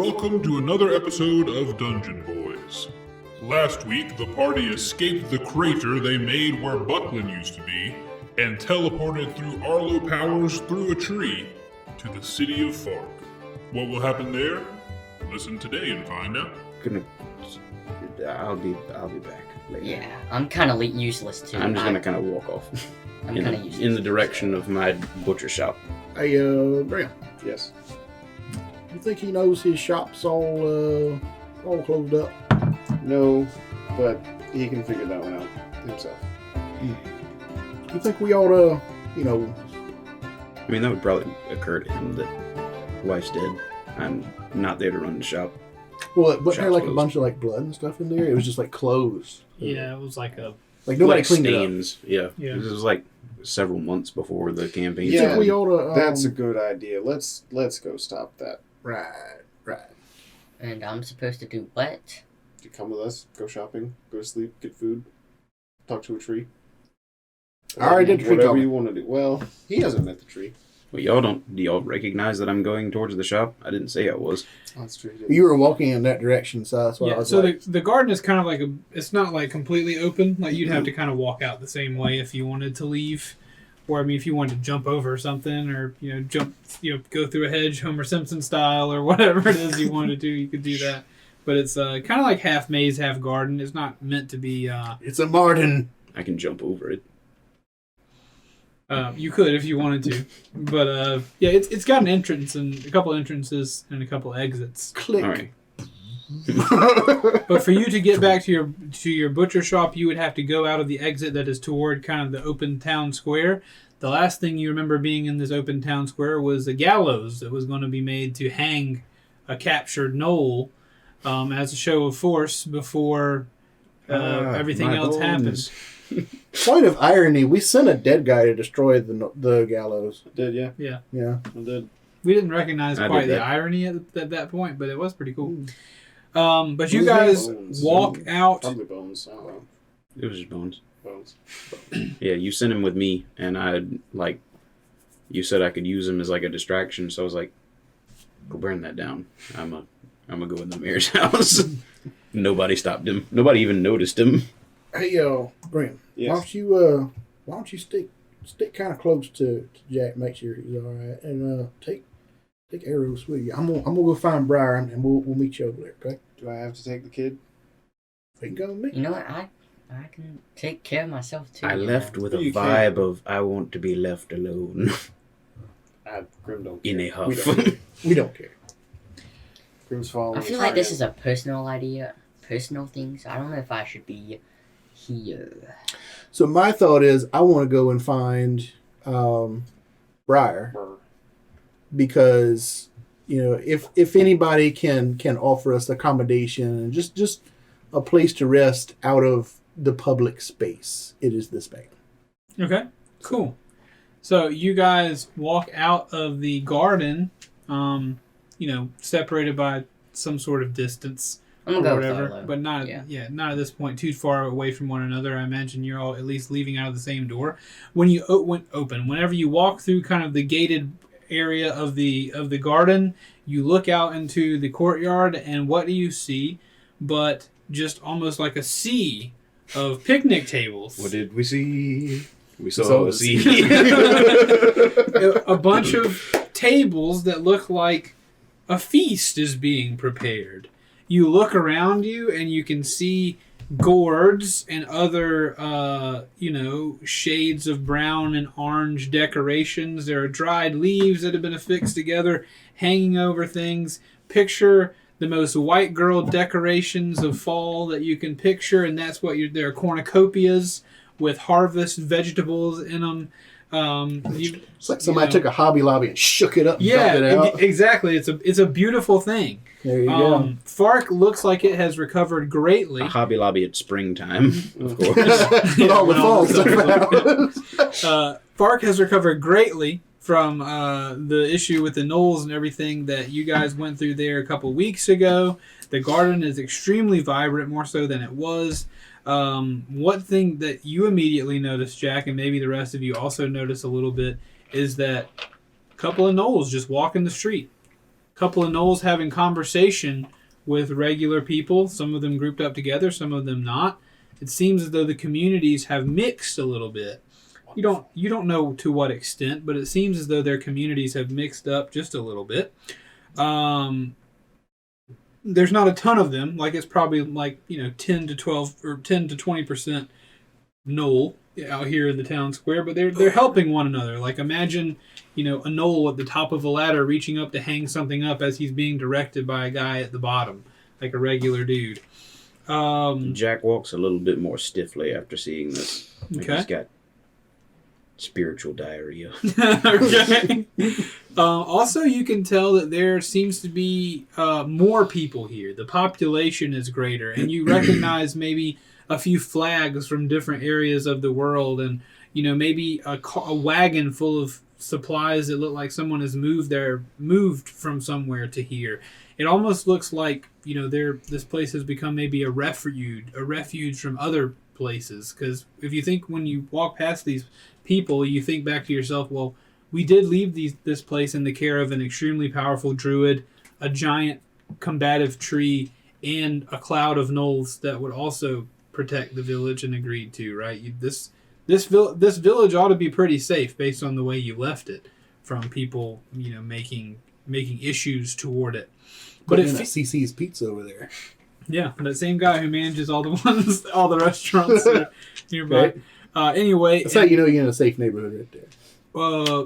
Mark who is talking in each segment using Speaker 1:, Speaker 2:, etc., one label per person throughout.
Speaker 1: welcome to another episode of Dungeon Boys. Last week, the party escaped the crater they made where Buckland used to be, and teleported through Arlo powers through a tree to the city of Fark. What will happen there? Listen today and find out.
Speaker 2: I'll be back later.
Speaker 3: Yeah, I'm kind of useless too.
Speaker 2: I'm just gonna kind of walk off.
Speaker 3: I'm kind of useless.
Speaker 2: In the direction of my butcher shop.
Speaker 4: Hey, Briar.
Speaker 2: Yes.
Speaker 4: You think he knows his shop's all closed up?
Speaker 5: No, but he can figure that one out himself.
Speaker 4: You think we ought to,
Speaker 2: I mean, that would probably occur to him that wife's dead. I'm not there to run the shop.
Speaker 4: well, wasn't there
Speaker 2: Shop's
Speaker 4: like a
Speaker 2: closed.
Speaker 4: bunch of like blood and stuff in there? It was just like clothes.
Speaker 6: Yeah, it was like a...
Speaker 4: Like nobody
Speaker 2: Like
Speaker 4: cleaned
Speaker 2: stains. Yeah.
Speaker 6: Yeah.
Speaker 2: This was like several months before the campaign.
Speaker 4: it up. You think
Speaker 5: Yeah,
Speaker 4: we ought to?
Speaker 5: That's a good idea. Let's go stop that.
Speaker 4: Right.
Speaker 3: And I'm supposed to do what?
Speaker 5: You come with us, go shopping, go to sleep, get food, talk to a tree.
Speaker 4: I already did tree
Speaker 5: Whatever
Speaker 4: talking.
Speaker 5: you want to do. Well, he hasn't met the tree.
Speaker 2: Well, do y'all recognize that I'm going towards the shop? I didn't say I was.
Speaker 5: Oh, that's true.
Speaker 4: You were walking in that direction, so that's what I
Speaker 6: Yeah,
Speaker 4: was
Speaker 6: so
Speaker 4: like.
Speaker 6: the garden is kind of like it's not like completely open. Like you'd have to kind of walk out the same way if you wanted to leave. Or, I mean, if you wanted to jump over something or, go through a hedge, Homer Simpson style or whatever it is you wanted to do, you could do that. But it's kind of like half maze, half garden. It's not meant to be...
Speaker 4: It's a Martin.
Speaker 2: I can jump over it.
Speaker 6: you could if you wanted to. But, it's got an entrance and a couple entrances and a couple exits.
Speaker 4: Click.
Speaker 2: All right.
Speaker 6: But for you to get back to your butcher shop, you would have to go out of the exit that is toward kind of the open town square. The last thing you remember being in this open town square was a gallows that was going to be made to hang a captured gnoll as a show of force before everything
Speaker 2: my
Speaker 6: else
Speaker 2: bones.
Speaker 6: happens.
Speaker 4: Point of irony: we sent a dead guy to destroy the gallows.
Speaker 5: I did, yeah.
Speaker 6: Yeah.
Speaker 4: Yeah.
Speaker 5: I did.
Speaker 6: We didn't recognize
Speaker 2: I
Speaker 6: quite
Speaker 2: did
Speaker 6: the
Speaker 2: that.
Speaker 6: irony at that point, but it was pretty cool. But you
Speaker 4: Who's
Speaker 6: guys
Speaker 5: Bones.
Speaker 6: walk out.
Speaker 5: Probably bones. I don't know.
Speaker 2: It was just bones.
Speaker 5: Bones.
Speaker 2: Yeah, you sent him with me, and you said I could use him as like a distraction, so I was like, go burn that down. I'm gonna go in the mayor's house. Nobody stopped him. Nobody even noticed him.
Speaker 4: Hey, Brian.
Speaker 5: Yes.
Speaker 4: Why don't you stick kind of close to Jack, make sure he's all right, and take arrows with you. I'm gonna go find Briar, and we'll meet you over there. Okay?
Speaker 5: Do I have to take the kid?
Speaker 4: You can go with me.
Speaker 3: You know what? I can take care of myself too.
Speaker 2: I left with a
Speaker 5: You
Speaker 2: vibe of I want to be left alone
Speaker 5: Grim don't care.
Speaker 2: in a huff.
Speaker 4: We don't care.
Speaker 5: Grim's following.
Speaker 3: I feel like this is a personal idea, personal thing. So I don't know if I should be here.
Speaker 4: So my thought is, I want to go and find Briar, because if anybody can offer us accommodation and just a place to rest out of the public space, it is this man.
Speaker 6: Okay, cool. So you guys walk out of the garden, separated by some sort of distance
Speaker 3: I'm
Speaker 6: or
Speaker 3: gonna go with
Speaker 6: whatever,
Speaker 3: Arlo.
Speaker 6: but not not at this point too far away from one another. I imagine you're all at least leaving out of the same door. When you whenever you walk through kind of the gated area of the garden, you look out into the courtyard, and what do you see? But just almost like a sea of picnic tables.
Speaker 2: What did we see? We saw a sea.
Speaker 6: A bunch of tables that look like a feast is being prepared. You look around you and you can see gourds and other, shades of brown and orange decorations. There are dried leaves that have been affixed together, hanging over things. Picture the most white girl decorations of fall that you can picture, and that's what there are cornucopias with harvest vegetables in them.
Speaker 4: It's like somebody took a Hobby Lobby and shook it up and
Speaker 6: Yeah,
Speaker 4: dumped it out.
Speaker 6: exactly. It's a beautiful thing.
Speaker 4: There you go.
Speaker 6: Fark looks like it has recovered greatly.
Speaker 2: A Hobby Lobby at springtime, of course.
Speaker 4: With all the
Speaker 6: when all
Speaker 4: fall
Speaker 6: the
Speaker 4: stuff
Speaker 6: stuff
Speaker 4: out.
Speaker 6: Fark has recovered greatly from the issue with the gnolls and everything that you guys went through there a couple weeks ago. The garden is extremely vibrant, more so than it was. One thing that you immediately noticed, Jack, and maybe the rest of you also notice a little bit, is that a couple of gnolls just walking the street. couple of gnolls having conversation with regular people, some of them grouped up together, some of them not. It seems as though the communities have mixed a little bit. You don't know to what extent, but it seems as though their communities have mixed up just a little bit. There's not a ton of them. Like it's probably 10 to 12 or 10 to 20% gnoll out here in the town square, but they're helping one another. Like imagine, a gnoll at the top of a ladder reaching up to hang something up as he's being directed by a guy at the bottom, like a regular dude.
Speaker 2: Jack walks a little bit more stiffly after seeing this. Like
Speaker 6: Okay.
Speaker 2: He's got spiritual diarrhea.
Speaker 6: Okay. Also, you can tell that there seems to be more people here. The population is greater, and you recognize maybe a few flags from different areas of the world, and maybe a wagon full of supplies that look like someone has moved from somewhere to here. It almost looks like this place has become maybe a refuge from other places. Because if you think when you walk past these people, you think back to yourself, well, we did leave this place in the care of an extremely powerful druid, a giant combative tree, and a cloud of gnolls that would also protect the village and agreed to, right? This village ought to be pretty safe based on the way you left it from people, making issues toward it. But
Speaker 4: Putting in that CC's Pizza over there.
Speaker 6: Yeah, that same guy who manages all the restaurants that are nearby.
Speaker 4: Right.
Speaker 6: Anyway,
Speaker 4: That's how you know you're in a safe neighborhood right there.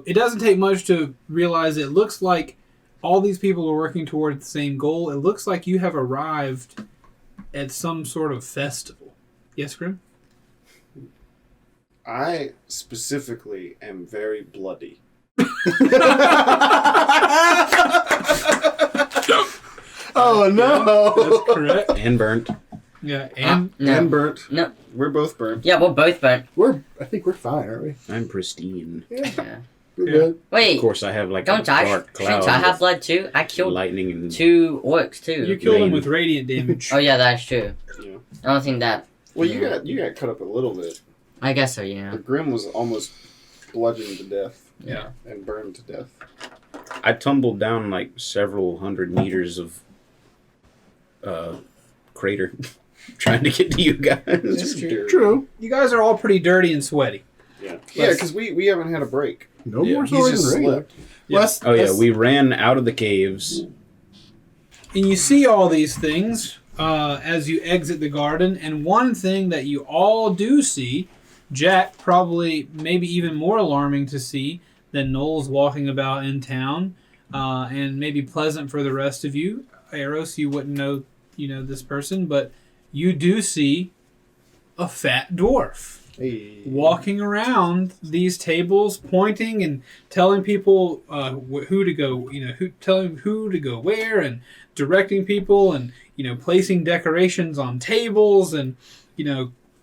Speaker 6: It doesn't take much to realize it looks like all these people are working toward the same goal. It looks like you have arrived at some sort of festival. Yes, Grim?
Speaker 5: I specifically am very bloody.
Speaker 4: Oh no!
Speaker 6: That's correct.
Speaker 2: And burnt.
Speaker 6: Yeah, and
Speaker 3: No.
Speaker 5: And burnt.
Speaker 3: No.
Speaker 5: We're both burnt.
Speaker 3: Yeah, we're both burnt.
Speaker 4: I think we're fine, aren't we?
Speaker 2: I'm pristine.
Speaker 3: Yeah.
Speaker 4: We're
Speaker 6: Yeah.
Speaker 4: good.
Speaker 3: Wait,
Speaker 2: Of course, I have like
Speaker 3: don't
Speaker 2: a
Speaker 3: I?
Speaker 2: dark
Speaker 3: Shouldn't
Speaker 2: cloud
Speaker 3: I have
Speaker 2: with
Speaker 3: blood too? I killed
Speaker 2: lightning and
Speaker 3: 2 orcs too.
Speaker 6: you killed him
Speaker 2: Rain.
Speaker 6: with radiant damage.
Speaker 3: Oh yeah, that's true.
Speaker 5: Yeah.
Speaker 3: I don't think that.
Speaker 5: Well,
Speaker 3: Yeah.
Speaker 5: you got cut up a little bit.
Speaker 3: I guess so. Yeah.
Speaker 5: The Grim was almost bludgeoned to death
Speaker 6: Yeah.
Speaker 5: and burned to death.
Speaker 2: I tumbled down like several hundred meters of crater trying to get to you guys.
Speaker 5: It's true.
Speaker 4: True.
Speaker 6: You guys are all pretty dirty and sweaty.
Speaker 5: Yeah, because we haven't had a break.
Speaker 4: No
Speaker 2: Yeah.
Speaker 4: more
Speaker 5: He's
Speaker 4: stories
Speaker 5: just
Speaker 4: than regular.
Speaker 5: slept.
Speaker 6: Yeah.
Speaker 4: Well,
Speaker 2: Oh yeah, we ran out of the caves.
Speaker 6: And you see all these things as you exit the garden. And one thing that you all do see, Jack probably maybe even more alarming to see than Noel's walking about in town, and maybe pleasant for the rest of you. Eros, you wouldn't know this person, but you do see a fat dwarf
Speaker 5: Hey.
Speaker 6: walking around these tables, pointing and telling people who to go, telling who to go where, and directing people, and placing decorations on tables, and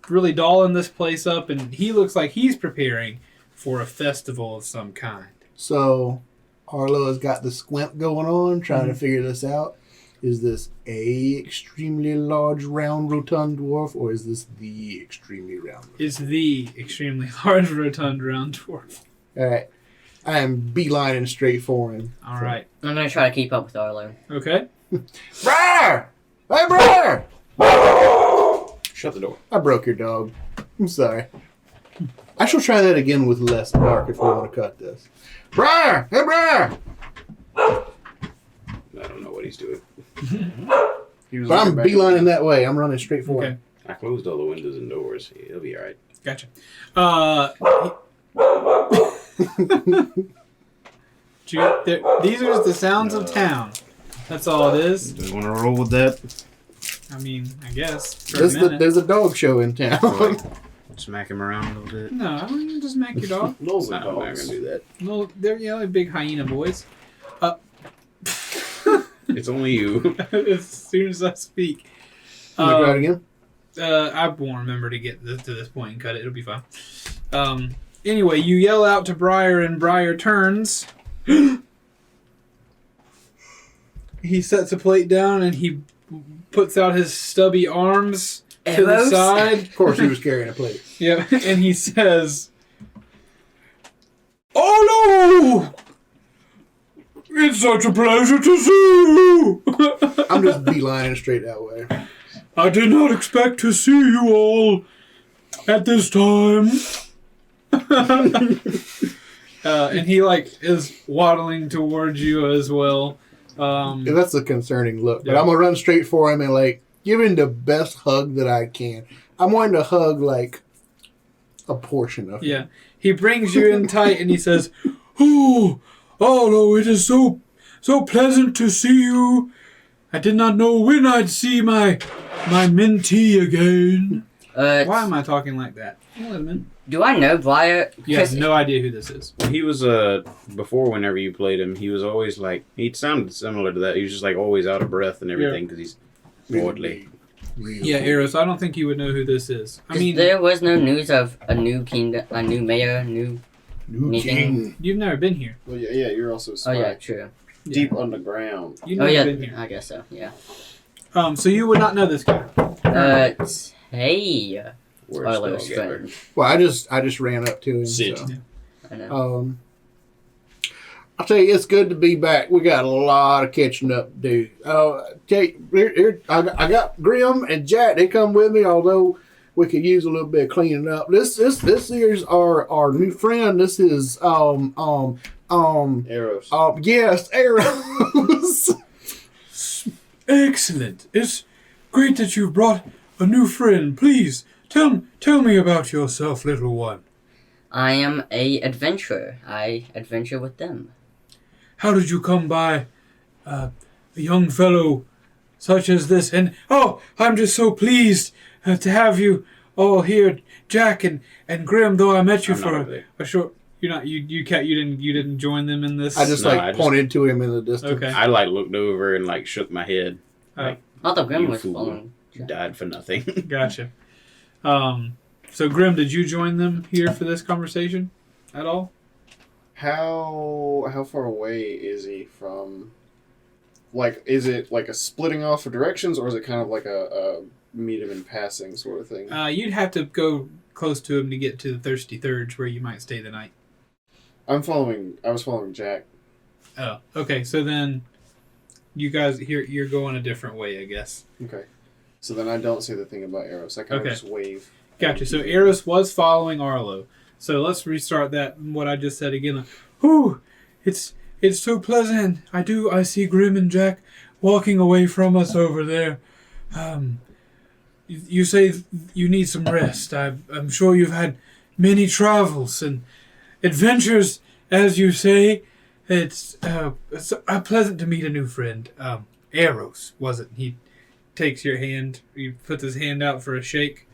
Speaker 6: really dolling this place up. And he looks like he's preparing for a festival of some kind.
Speaker 4: So, Arlo has got the squint going on, trying to figure this out. Is this a extremely large, round, rotund dwarf, or is this the extremely round?
Speaker 6: Is the extremely large, rotund, round dwarf.
Speaker 4: All right, I am beelining straight for him.
Speaker 6: All right.
Speaker 3: I'm gonna try to keep up with Arlo.
Speaker 6: Okay.
Speaker 4: Briar! Hey, Briar!
Speaker 2: Shut the door.
Speaker 4: I broke your dog. I'm sorry. I shall try that again with less bark if we want to cut this. Briar! Hey, Briar!
Speaker 2: I don't know what he's doing.
Speaker 5: He was
Speaker 4: But I'm
Speaker 5: looking back.
Speaker 4: beelining that way. I'm running straight for
Speaker 6: Okay.
Speaker 4: him.
Speaker 2: I closed all the windows and doors. He'll be all right.
Speaker 6: Gotcha. These are the sounds of town. That's all it is.
Speaker 2: Do you want to roll with that?
Speaker 6: I mean, I guess. For a minute.
Speaker 4: There's a dog show in town.
Speaker 2: Smack him around a little bit.
Speaker 6: No, I mean, just smack your dog.
Speaker 5: Knowles
Speaker 2: No,
Speaker 5: and
Speaker 2: I'm not
Speaker 5: dogs.
Speaker 2: gonna do that.
Speaker 6: No, they're they're big hyena boys.
Speaker 2: It's only you.
Speaker 6: As soon as I speak,
Speaker 4: Can I try it again?
Speaker 6: I won't remember to get to this point and cut it. It'll be fine. Anyway, you yell out to Briar, and Briar turns. He sets a plate down and he puts out his stubby arms to the
Speaker 3: Arrows?
Speaker 6: side.
Speaker 4: Of course, he was carrying a plate.
Speaker 6: Yeah, and he says, "Oh no! It's such a pleasure to see you.
Speaker 4: I'm just beelining straight that way.
Speaker 6: I did not expect to see you all at this time. And he is waddling towards you as well.
Speaker 4: And that's a concerning look. But
Speaker 6: Yeah.
Speaker 4: I'm gonna run straight for him and give him the best hug that I can. I'm wanting to hug a portion of him.
Speaker 6: Yeah. He brings you in tight and he says, "Oh, Arlo, it is so pleasant to see you. I did not know when I'd see my mentee again." Why am I talking like that?
Speaker 3: Do I know Briar?
Speaker 6: You have no idea who this is.
Speaker 2: He was before whenever you played him, he was always he sounded similar to that. He was just always out of breath and everything because he's lordly.
Speaker 6: Yeah, Eros, I don't think you would know who this is. I mean,
Speaker 3: there was no news of a new kingdom, a new mayor,
Speaker 4: New
Speaker 3: anything?
Speaker 4: king.
Speaker 6: you've never been here.
Speaker 5: Well, yeah, you're also a
Speaker 3: Oh
Speaker 5: spy.
Speaker 3: yeah, true.
Speaker 5: Deep underground.
Speaker 6: You've
Speaker 3: Oh
Speaker 6: never
Speaker 3: yeah,
Speaker 6: been here.
Speaker 3: I guess so. Yeah.
Speaker 6: So you would not know this guy.
Speaker 3: Hey,
Speaker 2: Worst
Speaker 3: Arlo's
Speaker 2: dog ever.
Speaker 3: friend.
Speaker 4: Well, I just ran up to him.
Speaker 2: Sit.
Speaker 4: So.
Speaker 3: I know.
Speaker 4: I'll tell you, it's good to be back. We got a lot of catching up to do. Here, I got Grim and Jack. They come with me, although we could use a little bit of cleaning up. This here's our new friend. This is
Speaker 5: Arrows.
Speaker 4: yes, Arrows.
Speaker 6: Excellent. It's great that you've brought a new friend. Please, tell me about yourself, little one.
Speaker 3: I am a adventurer. I adventure with them.
Speaker 6: How did you come by a young fellow such as this? And, I'm just so pleased to have you all here, Jack and Grim, though I met you
Speaker 2: I'm
Speaker 6: for
Speaker 2: not over there.
Speaker 6: a short... You're not, you didn't join them in this?
Speaker 4: I just
Speaker 2: No, I just-
Speaker 4: pointed to him in the distance.
Speaker 6: Okay.
Speaker 2: I looked over and shook my head.
Speaker 3: I thought Grim
Speaker 2: You
Speaker 3: was
Speaker 2: fool.
Speaker 3: following.
Speaker 2: You died for nothing.
Speaker 6: Gotcha. So Grim, did you join them here for this conversation at all?
Speaker 5: How far away is he from? Is it like a splitting off of directions, or is it kind of like a meet him in passing sort of thing?
Speaker 6: You'd have to go close to him to get to the Thirsty Thirds where you might stay the night.
Speaker 5: I was following Jack.
Speaker 6: Oh, okay. So then you guys you're going a different way, I guess.
Speaker 5: Okay. So then I don't say the thing about Eros. I kind
Speaker 6: Okay.
Speaker 5: of just wave.
Speaker 6: Gotcha. So Eros was following Arlo. So let's restart that. What I just said again. Whew, it's so pleasant. I see Grim and Jack walking away from us over there. You say you need some rest. I'm sure you've had many travels and adventures, as you say. It's pleasant to meet a new friend. Eros, was it? He takes your hand. He puts his hand out for a shake,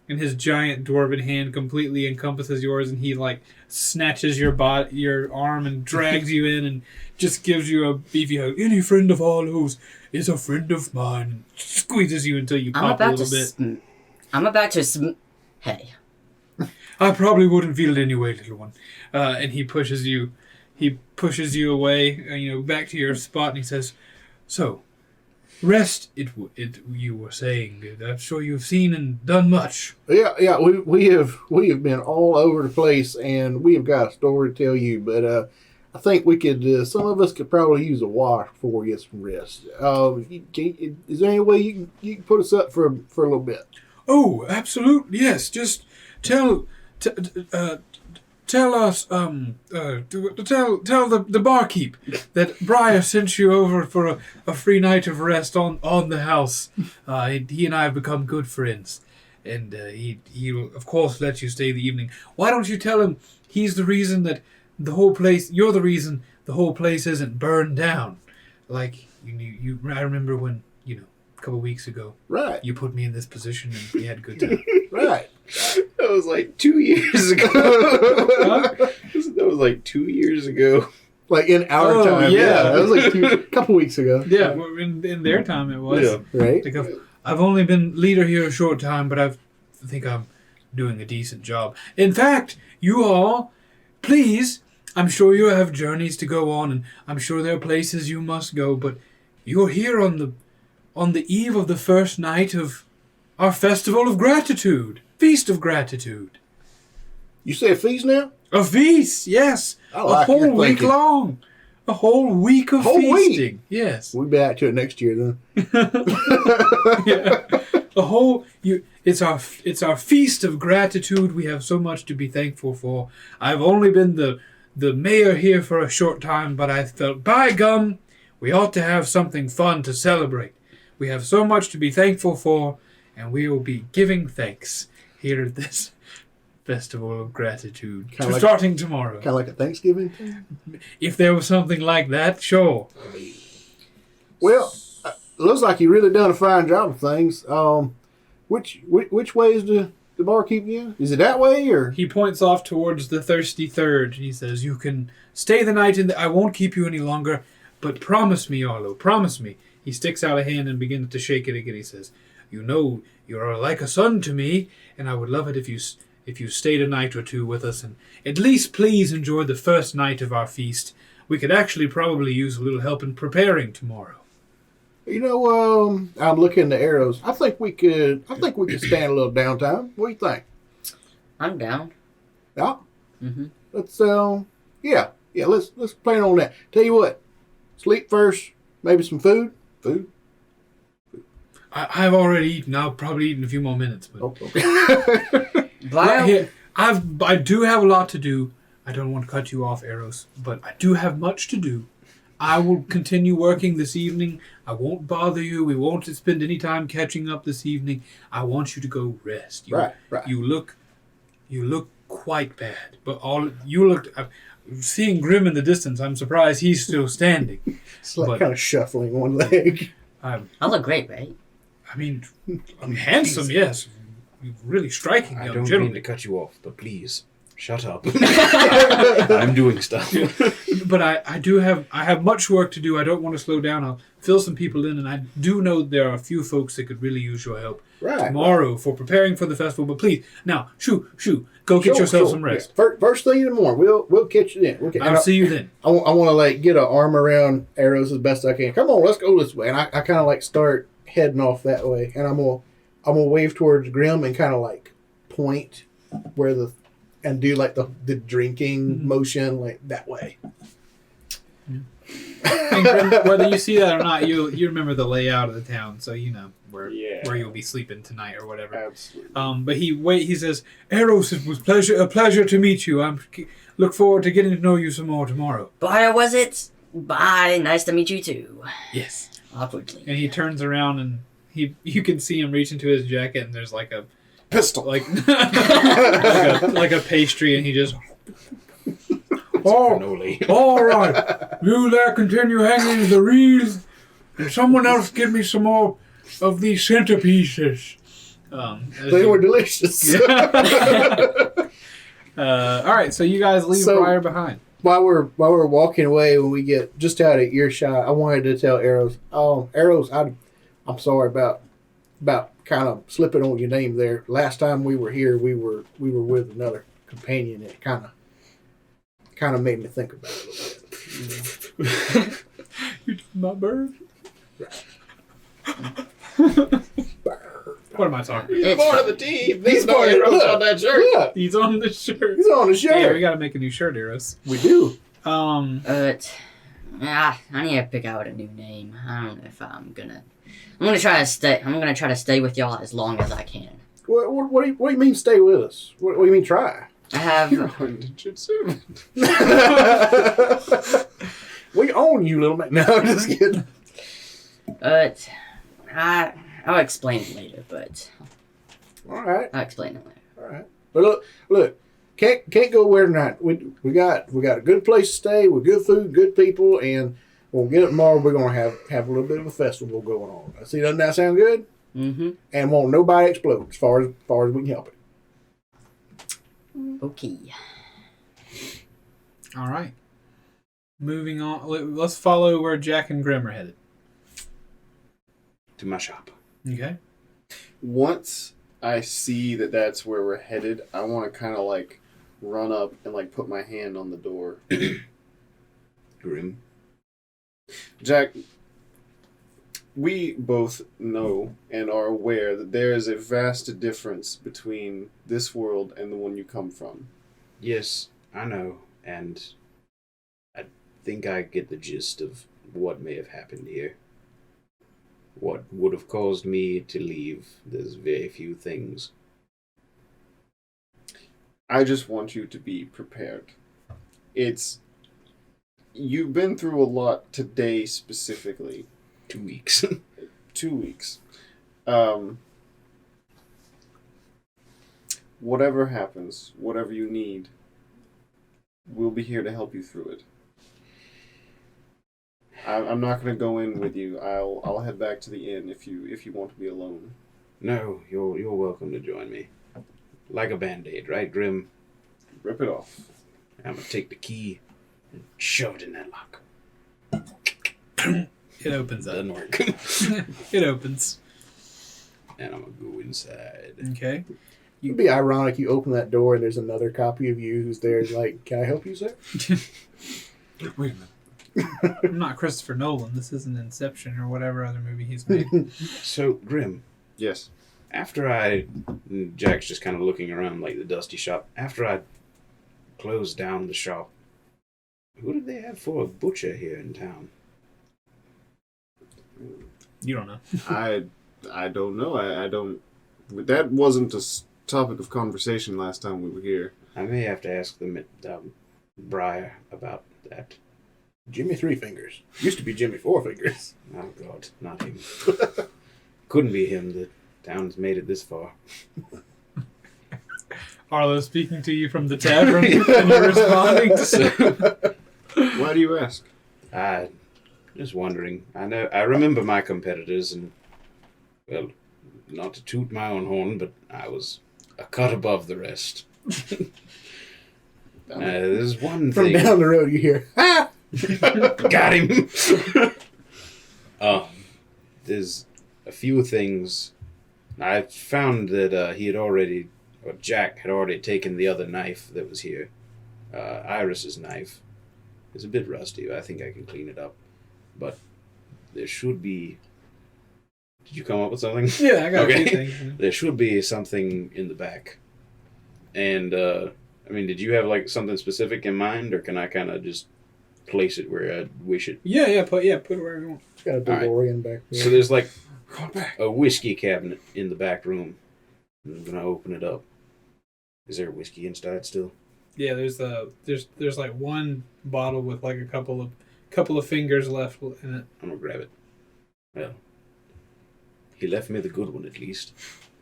Speaker 6: and his giant dwarven hand completely encompasses yours, and he snatches your arm and drags you in and just gives you a beefy hug. Any friend of Arlo's is a friend of mine. And squeezes you until you pop a little bit.
Speaker 3: I'm about to. Hey.
Speaker 6: I probably wouldn't feel it anyway, little one. And he pushes you. He pushes you away, back to your spot, and he says, "So, rest. You were saying. I'm sure you've seen and done much."
Speaker 4: Yeah. We have been all over the place, and we have got a story to tell you. But I think we could. Some of us could probably use a wash before we get some rest. Is there any way you can put us up for a little bit?
Speaker 6: Oh, absolutely, yes. Just tell us, tell the barkeep that Briar sent you over for a free night of rest on the house. He and I have become good friends, and he will of course let you stay the evening. Why don't you tell him he's the reason that the whole place? You're the reason the whole place isn't burned down. I remember when a couple weeks ago,
Speaker 4: Right.
Speaker 6: you put me in this position and we had a good time.
Speaker 4: Right.
Speaker 2: That was 2 years ago. That was 2 years ago.
Speaker 4: In our
Speaker 6: Oh,
Speaker 4: time.
Speaker 6: yeah.
Speaker 4: That was a couple weeks ago.
Speaker 6: Yeah, well, in their time it was.
Speaker 2: Yeah.
Speaker 4: Right.
Speaker 6: I've only been leader here a short time, but I think I'm doing a decent job. In fact, you all, please, I'm sure you have journeys to go on, and I'm sure there are places you must go, but you're here on the eve of the first night of our Festival of Gratitude. Feast of Gratitude.
Speaker 4: You say a feast now?
Speaker 6: A feast, yes.
Speaker 4: I like
Speaker 6: a whole
Speaker 4: your
Speaker 6: week
Speaker 4: thinking.
Speaker 6: long. A whole week of
Speaker 4: Whole week?
Speaker 6: feasting. Yes.
Speaker 4: We'll be back to it next year then.
Speaker 6: Yeah. A whole it's our feast of gratitude. We have so much to be thankful for. I've only been the mayor here for a short time, but I felt, by gum, we ought to have something fun to celebrate. We have so much to be thankful for, and we will be giving thanks here at this festival of gratitude.
Speaker 4: Kinda like-
Speaker 6: Starting tomorrow.
Speaker 4: Kind of like a Thanksgiving thing.
Speaker 6: If there was something like that, sure.
Speaker 4: Well, looks like you really done a fine job of things. Which way is the barkeep again? Is it that way or?
Speaker 6: He points off towards the Thirsty Third. He says, "You can stay the night I won't keep you any longer, but promise me, Arlo, promise me." He sticks out a hand and begins to shake it again. He says, "You know, you're like a son to me, and I would love it if you stayed a night or two with us, and at least please enjoy the first night of our feast. We could actually probably use a little help in preparing tomorrow."
Speaker 4: You know, I'm looking at the arrows. I think we could stand a little downtime. What do you think?
Speaker 3: I'm down.
Speaker 4: Yeah.
Speaker 3: Mm-hmm.
Speaker 4: Let's Let's plan on that. Tell you what, sleep first. Maybe some food.
Speaker 6: I've already eaten. I'll probably eat in a few more minutes. But
Speaker 4: Oh, okay.
Speaker 3: Briar,
Speaker 6: I do have a lot to do. I don't want to cut you off, Eros, but I do have much to do. I will continue working this evening. I won't bother you. We won't spend any time catching up this evening. I want you to go rest.
Speaker 4: Right.
Speaker 6: You look quite bad. But seeing Grim in the distance, I'm surprised he's still standing.
Speaker 4: It's like
Speaker 6: But-
Speaker 4: kind of shuffling one leg.
Speaker 3: I look great, right?
Speaker 6: I mean, I'm handsome, yes. Really striking
Speaker 2: I
Speaker 6: young
Speaker 2: don't mean
Speaker 6: gentleman.
Speaker 2: to cut you off, but please, shut up. I'm doing stuff.
Speaker 6: But I have much work to do. I don't want to slow down. I'll fill some people in, and I do know there are a few folks that could really use your help
Speaker 4: Right.
Speaker 6: tomorrow for preparing for the festival. But please, now, shoo, go get yourself some rest.
Speaker 4: Yeah. First thing in the morning, we'll catch you then.
Speaker 6: I'll see you then.
Speaker 4: I want to like get an arm around arrows as best I can. Come on, let's go this way. And I kind of like start heading off that way, and I'm gonna wave towards Grim and kind of like point where and do like the drinking motion like that way.
Speaker 6: And Grim, whether you see that or not, you remember the layout of the town, so you know where you'll be sleeping tonight or whatever.
Speaker 5: Absolutely.
Speaker 6: But he says, Eros, it was a pleasure to meet you. I look forward to getting to know you some more tomorrow.
Speaker 3: Briar, was it? Bye. Nice to meet you too.
Speaker 6: Yes.
Speaker 3: Awkwardly.
Speaker 6: And he turns around and you can see him reach into his jacket and there's like a
Speaker 5: Pistol.
Speaker 6: like a pastry, and he just
Speaker 2: Cannoli.
Speaker 6: all right, you there continue hanging the wreaths, and someone else give me some more of these centerpieces.
Speaker 4: They were delicious.
Speaker 6: All right, so you guys leave
Speaker 4: So-
Speaker 6: Briar behind.
Speaker 4: While we're walking away, when we get just out of earshot, I wanted to tell Arrows, Arrows, I'm sorry about kind of slipping on your name there. Last time we were here, we were with another companion. It kind of made me think about it a little bit.
Speaker 6: You my bird. What am I talking?
Speaker 5: He's
Speaker 3: It's
Speaker 5: part of
Speaker 3: fine.
Speaker 5: the team.
Speaker 4: He's
Speaker 5: He's no
Speaker 4: part of-
Speaker 5: arrows
Speaker 4: look.
Speaker 5: on that shirt.
Speaker 4: Yeah,
Speaker 6: He's on the shirt.
Speaker 4: he's on the
Speaker 6: Yeah, we
Speaker 4: shirt.
Speaker 6: gotta make a new shirt, Eros.
Speaker 4: We do.
Speaker 3: I need to pick out a new name. I don't know if I'm gonna try to stay. I'm gonna try to stay with y'all as long as I can.
Speaker 4: What do you mean stay with us? What do you mean try?
Speaker 3: I have.
Speaker 5: You're on indentured servant.
Speaker 4: We own you, little man. No, I'm just kidding.
Speaker 3: I'll explain it later. But
Speaker 4: All right.
Speaker 3: I'll explain it later.
Speaker 4: All right. But look, can't go where tonight. We got a good place to stay with good food, good people, and when we get up tomorrow, we're gonna have a little bit of a festival going on. See, doesn't that sound good?
Speaker 3: Mm-hmm.
Speaker 4: And won't nobody explode as far as we can help it.
Speaker 3: Okay.
Speaker 6: All right. Moving on. Let's follow where Jack and Grim are headed.
Speaker 2: To my shop.
Speaker 6: Okay.
Speaker 5: Once I see that that's where we're headed, I want to kind of like run up and like put my hand on the door.
Speaker 2: Grim.
Speaker 5: Jack, we both know and are aware that there is a vast difference between this world and the one you come from.
Speaker 2: Yes, I know, and think I get the gist of what may have happened here. What would have caused me to leave? There's very few things.
Speaker 5: I just want you to be prepared. You've been through a lot today specifically.
Speaker 2: 2 weeks.
Speaker 5: 2 weeks. Whatever happens, whatever you need, we'll be here to help you through it. I'm not going to go in with you. I'll head back to the inn if you want to be alone.
Speaker 2: No, you're welcome to join me. Like a band-aid, right, Grim?
Speaker 5: Rip it off.
Speaker 2: I'm gonna take the key and shove it in that lock.
Speaker 6: It opens up.
Speaker 2: Doesn't work.
Speaker 6: It opens.
Speaker 2: And I'm gonna go inside.
Speaker 6: Okay.
Speaker 4: It'd be ironic you open that door and there's another copy of you who's there like, can I help you, sir?
Speaker 6: Wait a minute. I'm not Christopher Nolan. This isn't Inception or whatever other movie he's made.
Speaker 2: So, Grim,
Speaker 5: Yes.
Speaker 2: Jack's just kind of looking around like the dusty shop. After I closed down the shop, who did they have for a butcher here in town?
Speaker 6: You don't know.
Speaker 5: I don't know. I don't. That wasn't a topic of conversation last time we were here.
Speaker 2: I may have to ask them at Briar about that.
Speaker 4: Jimmy Three Fingers. Used to be Jimmy Four Fingers.
Speaker 2: Oh, God, not him. Couldn't be him. The town's made it this far.
Speaker 6: Arlo speaking to you from the tavern and you're responding to
Speaker 5: Why do you ask?
Speaker 2: Just wondering. I remember my competitors, and well, not to toot my own horn, but I was a cut above the rest. There's one
Speaker 4: From
Speaker 2: thing.
Speaker 4: down the road, you hear, ah!
Speaker 2: Got him. There's a few things. I found that Jack had already taken the other knife that was here. Iris's knife. It's a bit rusty, but I think I can clean it up. But there should be... Did you come up with something?
Speaker 6: Yeah, I got a few
Speaker 2: Okay.
Speaker 6: things.
Speaker 2: There should be something in the back. And, did you have, like, something specific in mind, or can I kind of just place it where I wish it?
Speaker 6: Yeah, put it wherever you want.
Speaker 4: Got a DeLorean back there.
Speaker 2: So there's, like, a whiskey cabinet in the back room. I'm gonna open it up. Is there whiskey inside still?
Speaker 6: Yeah, there's like one bottle with like a couple of fingers left in it.
Speaker 2: I'm gonna grab it. Well, he left me the good one at least.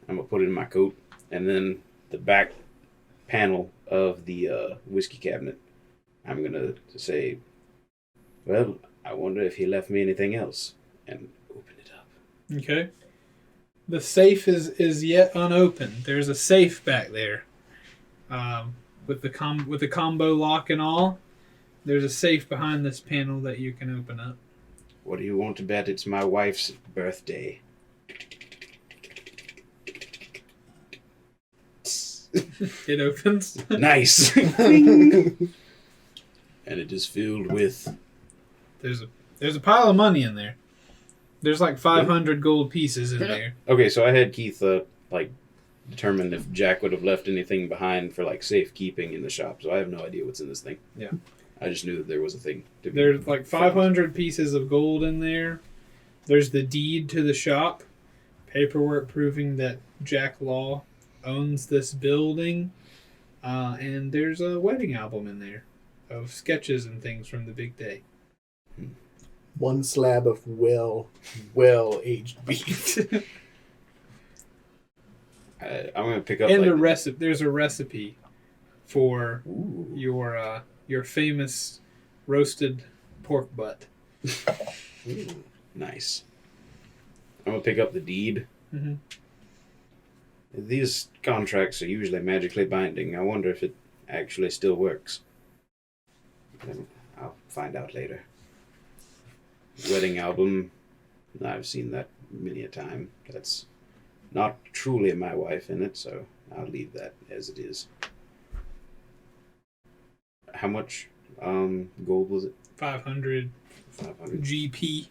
Speaker 2: I'm gonna put it in my coat, and then the back panel of the whiskey cabinet, I'm gonna say, well, I wonder if he left me anything else, and open it up.
Speaker 6: Okay. The safe is yet unopened. There's a safe back there, with the combo lock and all. There's a safe behind this panel that you can open up.
Speaker 2: What do you want to bet? It's my wife's birthday.
Speaker 6: It opens.
Speaker 2: Nice. And it is filled with...
Speaker 6: There's a pile of money in there. There's like 500 gold pieces in there.
Speaker 2: Okay, so I had Keith determine if Jack would have left anything behind for like safekeeping in the shop. So I have no idea what's in this thing.
Speaker 6: Yeah.
Speaker 2: I just knew that there was a thing.
Speaker 6: There's like 500 pieces of gold in there. There's the deed to the shop, paperwork proving that Jack Law owns this building, and there's a wedding album in there of sketches and things from the big day.
Speaker 4: One slab of well aged beef.
Speaker 2: I'm gonna pick up.
Speaker 6: And
Speaker 2: like,
Speaker 6: a recipe. There's a recipe for
Speaker 2: Ooh.
Speaker 6: your famous roasted pork butt.
Speaker 2: Ooh, nice. I'm gonna pick up the deed.
Speaker 6: Mm-hmm.
Speaker 2: These contracts are usually magically binding. I wonder if it actually still works. I'll find out later. Wedding album, I've seen that many a time. That's not truly my wife in it, so I'll leave that as it is. How much gold was it?
Speaker 6: 500
Speaker 2: 500.
Speaker 6: GP.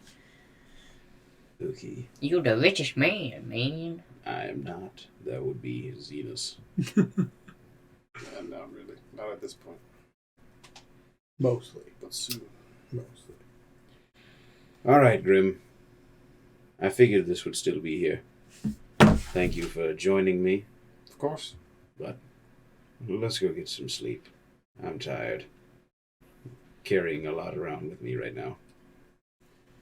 Speaker 2: Okay.
Speaker 3: You're the richest man.
Speaker 2: I am not. That would be Zenas.
Speaker 5: Not really. Not at this point.
Speaker 4: Mostly.
Speaker 5: But soon.
Speaker 4: Mostly.
Speaker 2: All right, Grim. I figured this would still be here. Thank you for joining me.
Speaker 5: Of course.
Speaker 2: Let's go get some sleep. I'm tired. Carrying a lot around with me right now.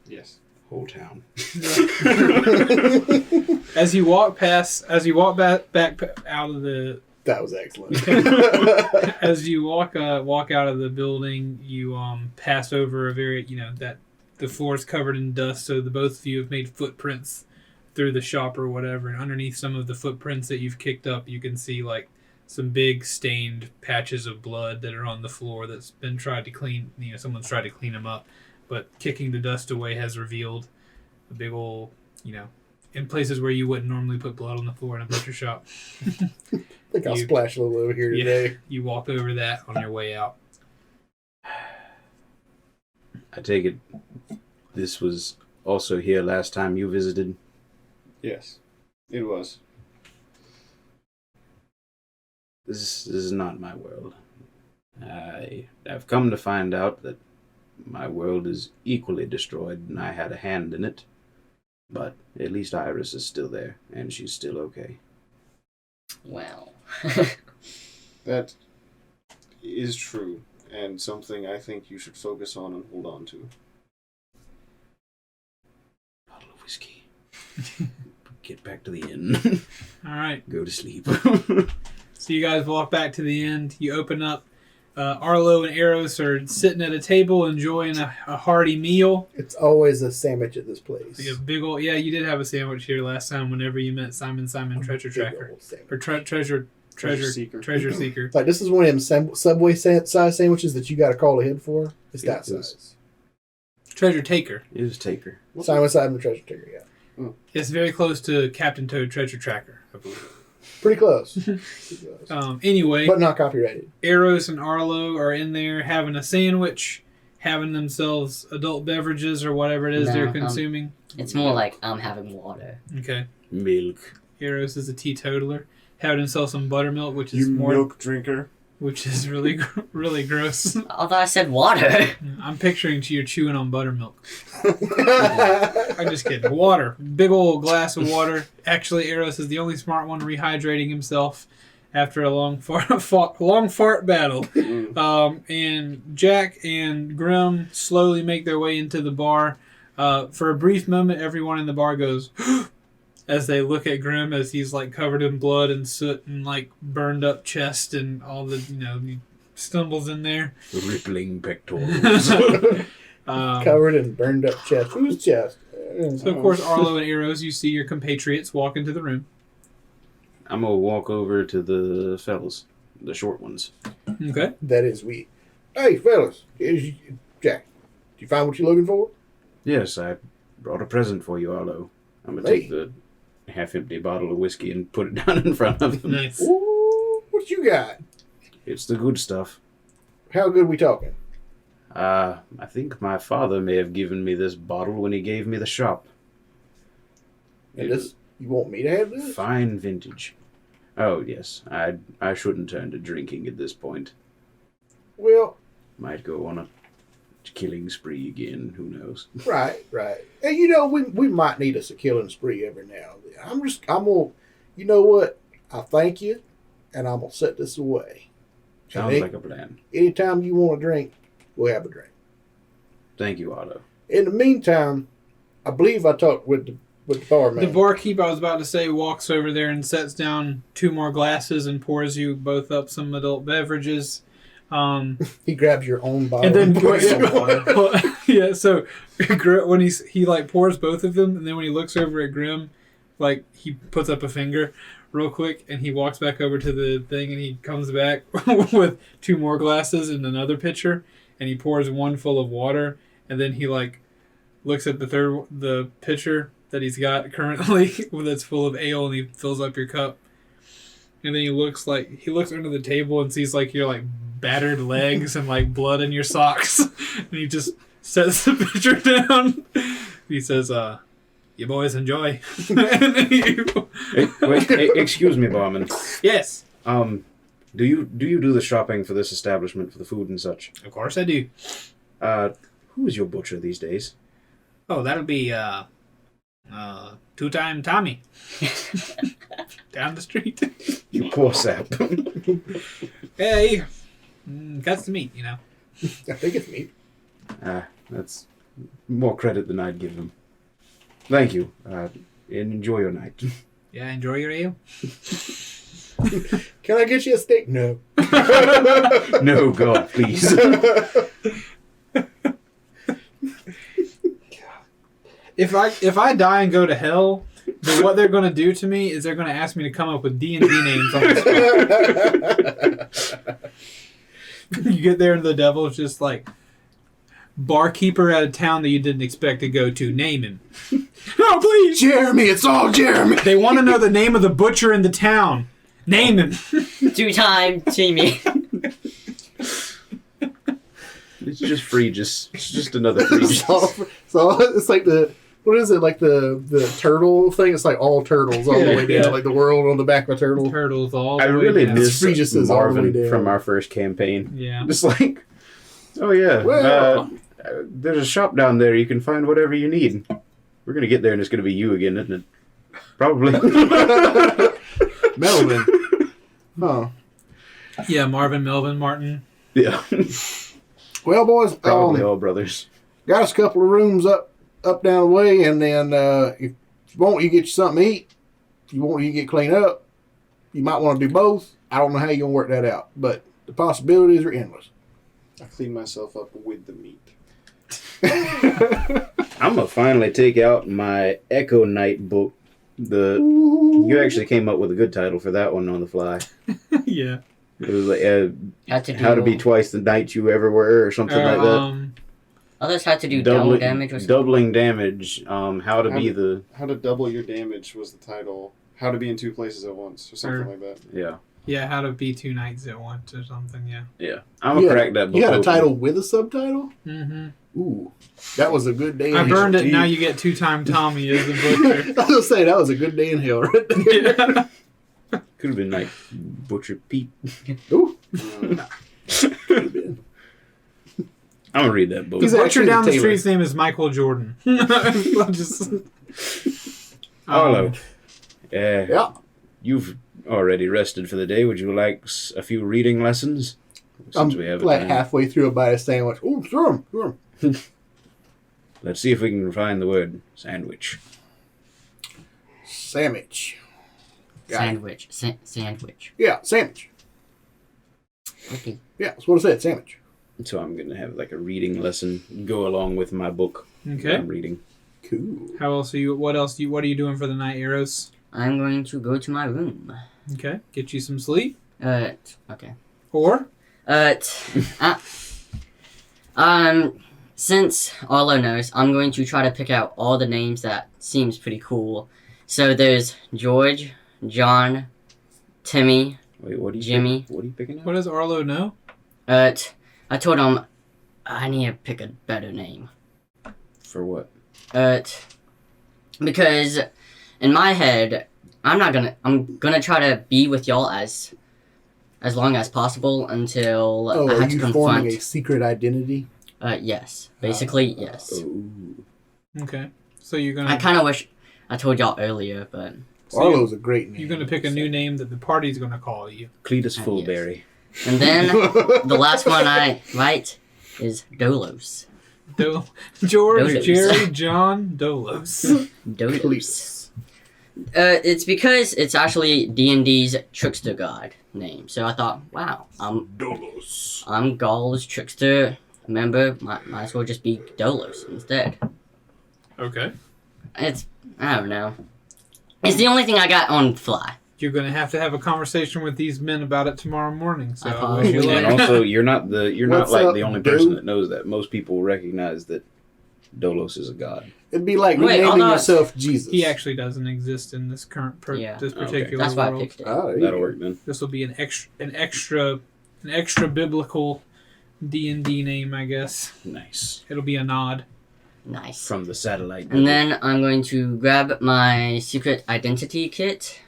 Speaker 5: Yes.
Speaker 2: Whole town.
Speaker 6: As you walk back out of the,
Speaker 4: That was excellent.
Speaker 6: as you walk out of the building, you pass over a very, that the floor is covered in dust, so the both of you have made footprints through the shop or whatever, and underneath some of the footprints that you've kicked up, you can see like some big stained patches of blood that are on the floor that's been tried to clean. Someone's tried to clean them up, but kicking the dust away has revealed a big old, in places where you wouldn't normally put blood on the floor in a butcher shop.
Speaker 4: I think I'll splash a little over here today.
Speaker 6: You walk over that on your way out.
Speaker 2: I take it this was also here last time you visited?
Speaker 5: Yes. It was.
Speaker 2: This is not my world. I've come to find out that my world is equally destroyed and I had a hand in it. But at least Iris is still there, and she's still okay.
Speaker 3: Well.
Speaker 5: That is true, and something I think you should focus on and hold on to.
Speaker 2: Bottle of whiskey. Get back to the inn.
Speaker 6: All right.
Speaker 2: Go to sleep.
Speaker 6: So you guys walk back to the end. You open up. Arlo and Eros are sitting at a table enjoying a hearty meal.
Speaker 4: It's always a sandwich at this place.
Speaker 6: Like a big old, yeah, you did have a sandwich here last time whenever you met Simon Treasure Tracker. Or Treasure
Speaker 5: Seeker.
Speaker 6: Treasure Seeker.
Speaker 4: Like, this is one of them Subway size sandwiches that you got to call ahead for. It's that size.
Speaker 6: Treasure Taker.
Speaker 2: It was Taker.
Speaker 4: Simon Treasure Taker, yeah.
Speaker 6: It's very close to Captain Toad Treasure Tracker, I believe.
Speaker 4: Pretty close. Pretty close.
Speaker 6: Anyway,
Speaker 4: But not copyrighted.
Speaker 6: Eros and Arlo are in there having a sandwich, having themselves adult beverages or whatever it is they're consuming.
Speaker 3: It's more like I'm having water.
Speaker 6: Okay.
Speaker 2: Milk.
Speaker 6: Eros is a teetotaler. Having himself some buttermilk, which is
Speaker 5: You milk drinker.
Speaker 6: which is really gross.
Speaker 3: Although I said water.
Speaker 6: I'm picturing you're chewing on buttermilk. I'm just kidding. Water. Big old glass of water. Actually, Eros is the only smart one rehydrating himself after a long fart battle. And Jack and Grim slowly make their way into the bar. For a brief moment, everyone in the bar goes as they look at Grim as he's like covered in blood and soot and like burned up chest and all the, he stumbles in there.
Speaker 2: Rippling pectorals.
Speaker 4: Covered in burned up chest. Whose chest?
Speaker 6: So, of course, Arlo and Eros, you see your compatriots walk into the room.
Speaker 2: I'm going to walk over to the fellas, the short ones.
Speaker 6: Okay.
Speaker 4: That is we. Hey, fellas. Jack, did you find what you're looking for?
Speaker 2: Yes, I brought a present for you, Arlo. I'm going to take the half-empty bottle of whiskey and put it down in front of them.
Speaker 6: Nice.
Speaker 4: Ooh, what you got?
Speaker 2: It's the good stuff.
Speaker 4: How good we talking?
Speaker 2: I think my father may have given me this bottle when he gave me the shop.
Speaker 4: And this, you want me to have this?
Speaker 2: Fine vintage. Oh, yes. I shouldn't turn to drinking at this point.
Speaker 4: Well,
Speaker 2: Might go on a killing spree again. Who knows?
Speaker 4: right. And we might need us a killing spree every now and then. I'm gonna, you know what? I thank you, and I'm gonna set this away.
Speaker 2: Sounds like a plan.
Speaker 4: Anytime you want a drink, we'll have a drink.
Speaker 2: Thank you, Otto.
Speaker 4: In the meantime, I believe I talked with the barman.
Speaker 6: The barkeep, I was about to say, walks over there and sets down 2 more glasses and pours you both up some adult beverages.
Speaker 4: He grabs your own bottle.
Speaker 6: And then
Speaker 4: pours some water.
Speaker 6: yeah, so when he like pours both of them, and then when he looks over at Grim, like he puts up a finger real quick, and he walks back over to the thing, and he comes back with 2 more glasses and another pitcher, and he pours one full of water, and then he like looks at the pitcher that he's got currently that's full of ale, and he fills up your cup. And then he looks under the table and sees like your like battered legs and like blood in your socks. And he just sets the pitcher down. He says, you boys enjoy.
Speaker 2: Wait, excuse me, barman.
Speaker 6: Yes.
Speaker 2: Do you do the shopping for this establishment for the food and such?
Speaker 6: Of course I do.
Speaker 2: Who is your butcher these days?
Speaker 6: Oh, that'll be two-time Tommy. Down the street.
Speaker 2: You poor sap.
Speaker 6: Hey, cuts the meat,
Speaker 4: I think it's me.
Speaker 2: That's more credit than I'd give him. Thank you. And enjoy your night.
Speaker 6: Yeah, enjoy your ale.
Speaker 4: Can I get you a steak? No.
Speaker 2: No, God, please.
Speaker 6: If I die and go to hell, then what they're going to do to me is they're going to ask me to come up with D&D names on the spot. You get there and the devil's just like, barkeeper at a town that you didn't expect to go to, name him. No, please!
Speaker 4: Jeremy, it's all Jeremy.
Speaker 6: They want to know the name of the butcher in the town. Name him.
Speaker 3: 2-time Timmy.
Speaker 2: It's just free. It's just another free.
Speaker 4: so it's like what is it, like the turtle thing? It's like all turtles all the way down, like the world on the back of a turtle.
Speaker 6: Turtles all
Speaker 2: I
Speaker 6: the way
Speaker 2: really
Speaker 6: down.
Speaker 2: miss
Speaker 4: Regis is all the way
Speaker 2: Marvin
Speaker 4: down.
Speaker 2: from our first campaign.
Speaker 6: Yeah.
Speaker 2: Just like, oh yeah,
Speaker 4: Well-
Speaker 2: there's a shop down there. You can find whatever you need. We're gonna get there and it's gonna be you again, isn't it? Probably.
Speaker 4: Melvin. Huh.
Speaker 6: Yeah, Marvin, Melvin, Martin.
Speaker 2: Yeah.
Speaker 4: Well, boys,
Speaker 2: Probably all brothers.
Speaker 4: got us a couple of rooms up down the way, and then if you want, you get you something to eat. If you want, you get cleaned up. You might want to do both. I don't know how you're gonna work that out, but the possibilities are endless.
Speaker 5: I clean myself up with the meat.
Speaker 2: I'm gonna finally take out my Echo Knight book. You actually came up with a good title for that one on the fly.
Speaker 6: Yeah.
Speaker 2: It was like
Speaker 3: Had to do,
Speaker 2: how to be twice the knight you ever were, or something like that.
Speaker 3: Others had to do double damage or something.
Speaker 2: Doubling damage. How to be the
Speaker 5: How to double your damage was the title. How to be in two places at once, or something like that.
Speaker 2: yeah.
Speaker 6: Yeah, how to be 2 nights at once or something, yeah.
Speaker 2: Yeah. I'm gonna crack that book.
Speaker 4: You had a
Speaker 2: open.
Speaker 4: title with a subtitle?
Speaker 6: Mm-hmm.
Speaker 4: Ooh, that was a good day.
Speaker 6: I
Speaker 4: in
Speaker 6: burned
Speaker 4: hell.
Speaker 6: it, now you get 2-time Tommy as the butcher.
Speaker 4: I was gonna say that was a good day in hell, right there.
Speaker 6: Yeah.
Speaker 2: Could have been like Butcher Pete.
Speaker 4: Ooh.
Speaker 5: Um,
Speaker 4: Could've been.
Speaker 2: I'm gonna read that book.
Speaker 4: He's
Speaker 6: The
Speaker 4: actually
Speaker 6: butcher down
Speaker 4: the
Speaker 6: the
Speaker 4: tailor.
Speaker 6: street's name is Michael Jordan. Just,
Speaker 2: Hello. Yeah.
Speaker 4: Yeah.
Speaker 2: You've already rested for the day. Would you like a few reading lessons?
Speaker 4: I'm
Speaker 2: Since we have
Speaker 4: like
Speaker 2: time.
Speaker 4: halfway through a bite of sandwich. Ooh, sure.
Speaker 2: Let's see if we can find the word sandwich.
Speaker 4: Sandwich. Got it.
Speaker 3: Sandwich. Sandwich.
Speaker 4: Yeah, sandwich.
Speaker 3: Okay.
Speaker 4: Yeah, that's what I said, sandwich.
Speaker 2: So I'm gonna have like a reading lesson go along with my book that
Speaker 6: okay.
Speaker 2: I'm reading.
Speaker 4: Cool.
Speaker 6: How else are you? What else? What are you doing for the night, Eros?
Speaker 3: I'm going to go to my room.
Speaker 6: Okay. Get you some sleep.
Speaker 3: Okay.
Speaker 6: Or
Speaker 3: Since Arlo knows, I'm going to try to pick out all the names that seems pretty cool. So there's George, John, Timmy,
Speaker 2: Wait, what are you?
Speaker 3: Jimmy.
Speaker 2: What are you picking up?
Speaker 6: what does Arlo know?
Speaker 3: I told him I need to pick a better name.
Speaker 2: For what?
Speaker 3: Because in my head, I'm gonna try to be with y'all as long as possible until
Speaker 4: Oh,
Speaker 3: I
Speaker 4: are
Speaker 3: have to
Speaker 4: you
Speaker 3: confront.
Speaker 4: forming a secret identity?
Speaker 3: Yes. Basically, yes.
Speaker 2: Ooh.
Speaker 6: Okay. So you're gonna.
Speaker 3: I kind of wish I told y'all earlier, but
Speaker 6: so
Speaker 4: Arlo's a great name.
Speaker 6: you're gonna pick a new name that the party's gonna call you.
Speaker 2: Cletus
Speaker 3: Yes.
Speaker 2: Fullberry.
Speaker 3: and then the last one I write is Dolos.
Speaker 6: George,
Speaker 3: Dolos.
Speaker 6: Jerry, John, Dolos.
Speaker 3: Dolos.
Speaker 4: Cletus.
Speaker 3: It's because it's actually D&D's trickster god name. So I thought, wow,
Speaker 1: Dolos.
Speaker 3: I'm Gaul's trickster member. Might as well just be Dolos instead.
Speaker 6: Okay.
Speaker 3: I don't know. It's the only thing I got on fly.
Speaker 6: You're gonna have to have a conversation with these men about it tomorrow morning. So
Speaker 3: I
Speaker 6: I wish you
Speaker 3: apologize.
Speaker 2: And
Speaker 6: luck.
Speaker 2: also, you're not
Speaker 4: What's
Speaker 2: like
Speaker 4: up,
Speaker 2: the only
Speaker 4: dude?
Speaker 2: person that knows that. Most people recognize that Dolos is a god.
Speaker 4: It'd be like
Speaker 3: Wait,
Speaker 4: renaming
Speaker 3: although-
Speaker 4: yourself Jesus.
Speaker 6: He actually doesn't exist in this current
Speaker 3: Yeah.
Speaker 6: this
Speaker 2: Okay.
Speaker 6: particular
Speaker 3: That's why I
Speaker 6: world.
Speaker 3: picked it.
Speaker 4: Oh, there you
Speaker 2: That'll
Speaker 4: go.
Speaker 2: work then.
Speaker 6: This will be an extra biblical D&D name, I guess.
Speaker 2: Nice.
Speaker 6: It'll be a nod.
Speaker 3: Nice.
Speaker 2: From the satellite.
Speaker 3: And then I'm going to grab my secret identity kit.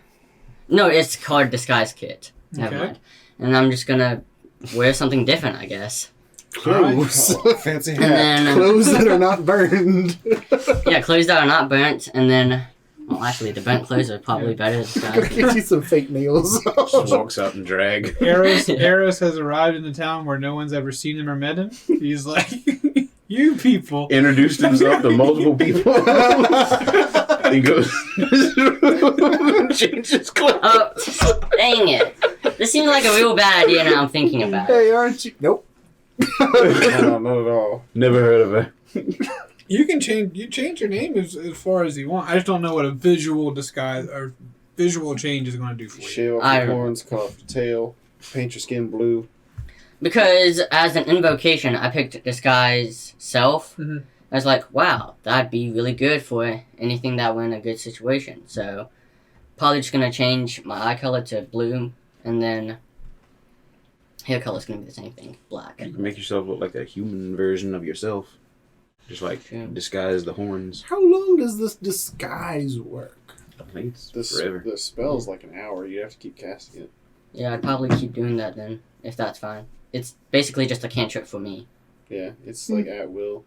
Speaker 3: No, it's called disguise kit. Never
Speaker 6: Okay.
Speaker 3: mind. And I'm just gonna wear something different, I guess.
Speaker 4: Clothes.
Speaker 5: Oh, fancy
Speaker 3: And
Speaker 5: hat.
Speaker 3: then,
Speaker 4: Clothes that are not burned.
Speaker 3: yeah, clothes that are not burnt. And then, well, actually, the burnt clothes are probably better
Speaker 4: Gotta
Speaker 3: disguised.
Speaker 4: get you some fake nails.
Speaker 2: Just walks out and drag.
Speaker 6: Eros has arrived in the town where no one's ever seen him or met him. He's like, you people.
Speaker 2: Introduced himself to multiple people. He goes, changes clothes.
Speaker 3: Oh, dang it. This seems like a real bad idea now I'm thinking about it.
Speaker 4: Hey, aren't you? Nope.
Speaker 5: No, not at all.
Speaker 2: Never heard of her.
Speaker 6: You can change your name as far as you want. I just don't know what a visual disguise or visual change is going to do for you.
Speaker 5: Shave off
Speaker 3: I-
Speaker 5: your horns, cut off your tail, paint your skin blue.
Speaker 3: Because as an invocation, I picked disguise self.
Speaker 6: Mhm.
Speaker 3: I was like, wow, that'd be really good for anything that were in a good situation. So, probably just gonna change my eye color to blue, and then hair color's gonna be the same thing, black.
Speaker 2: You can make yourself look like a human version of yourself. Just like
Speaker 3: True.
Speaker 2: disguise the horns.
Speaker 4: How long does this disguise work?
Speaker 2: I think it's
Speaker 5: This
Speaker 2: forever.
Speaker 5: the spell's like an hour. You have to keep casting it.
Speaker 3: Yeah, I'd probably keep doing that then, if that's fine. It's basically just a cantrip for me.
Speaker 5: Yeah, it's like at will.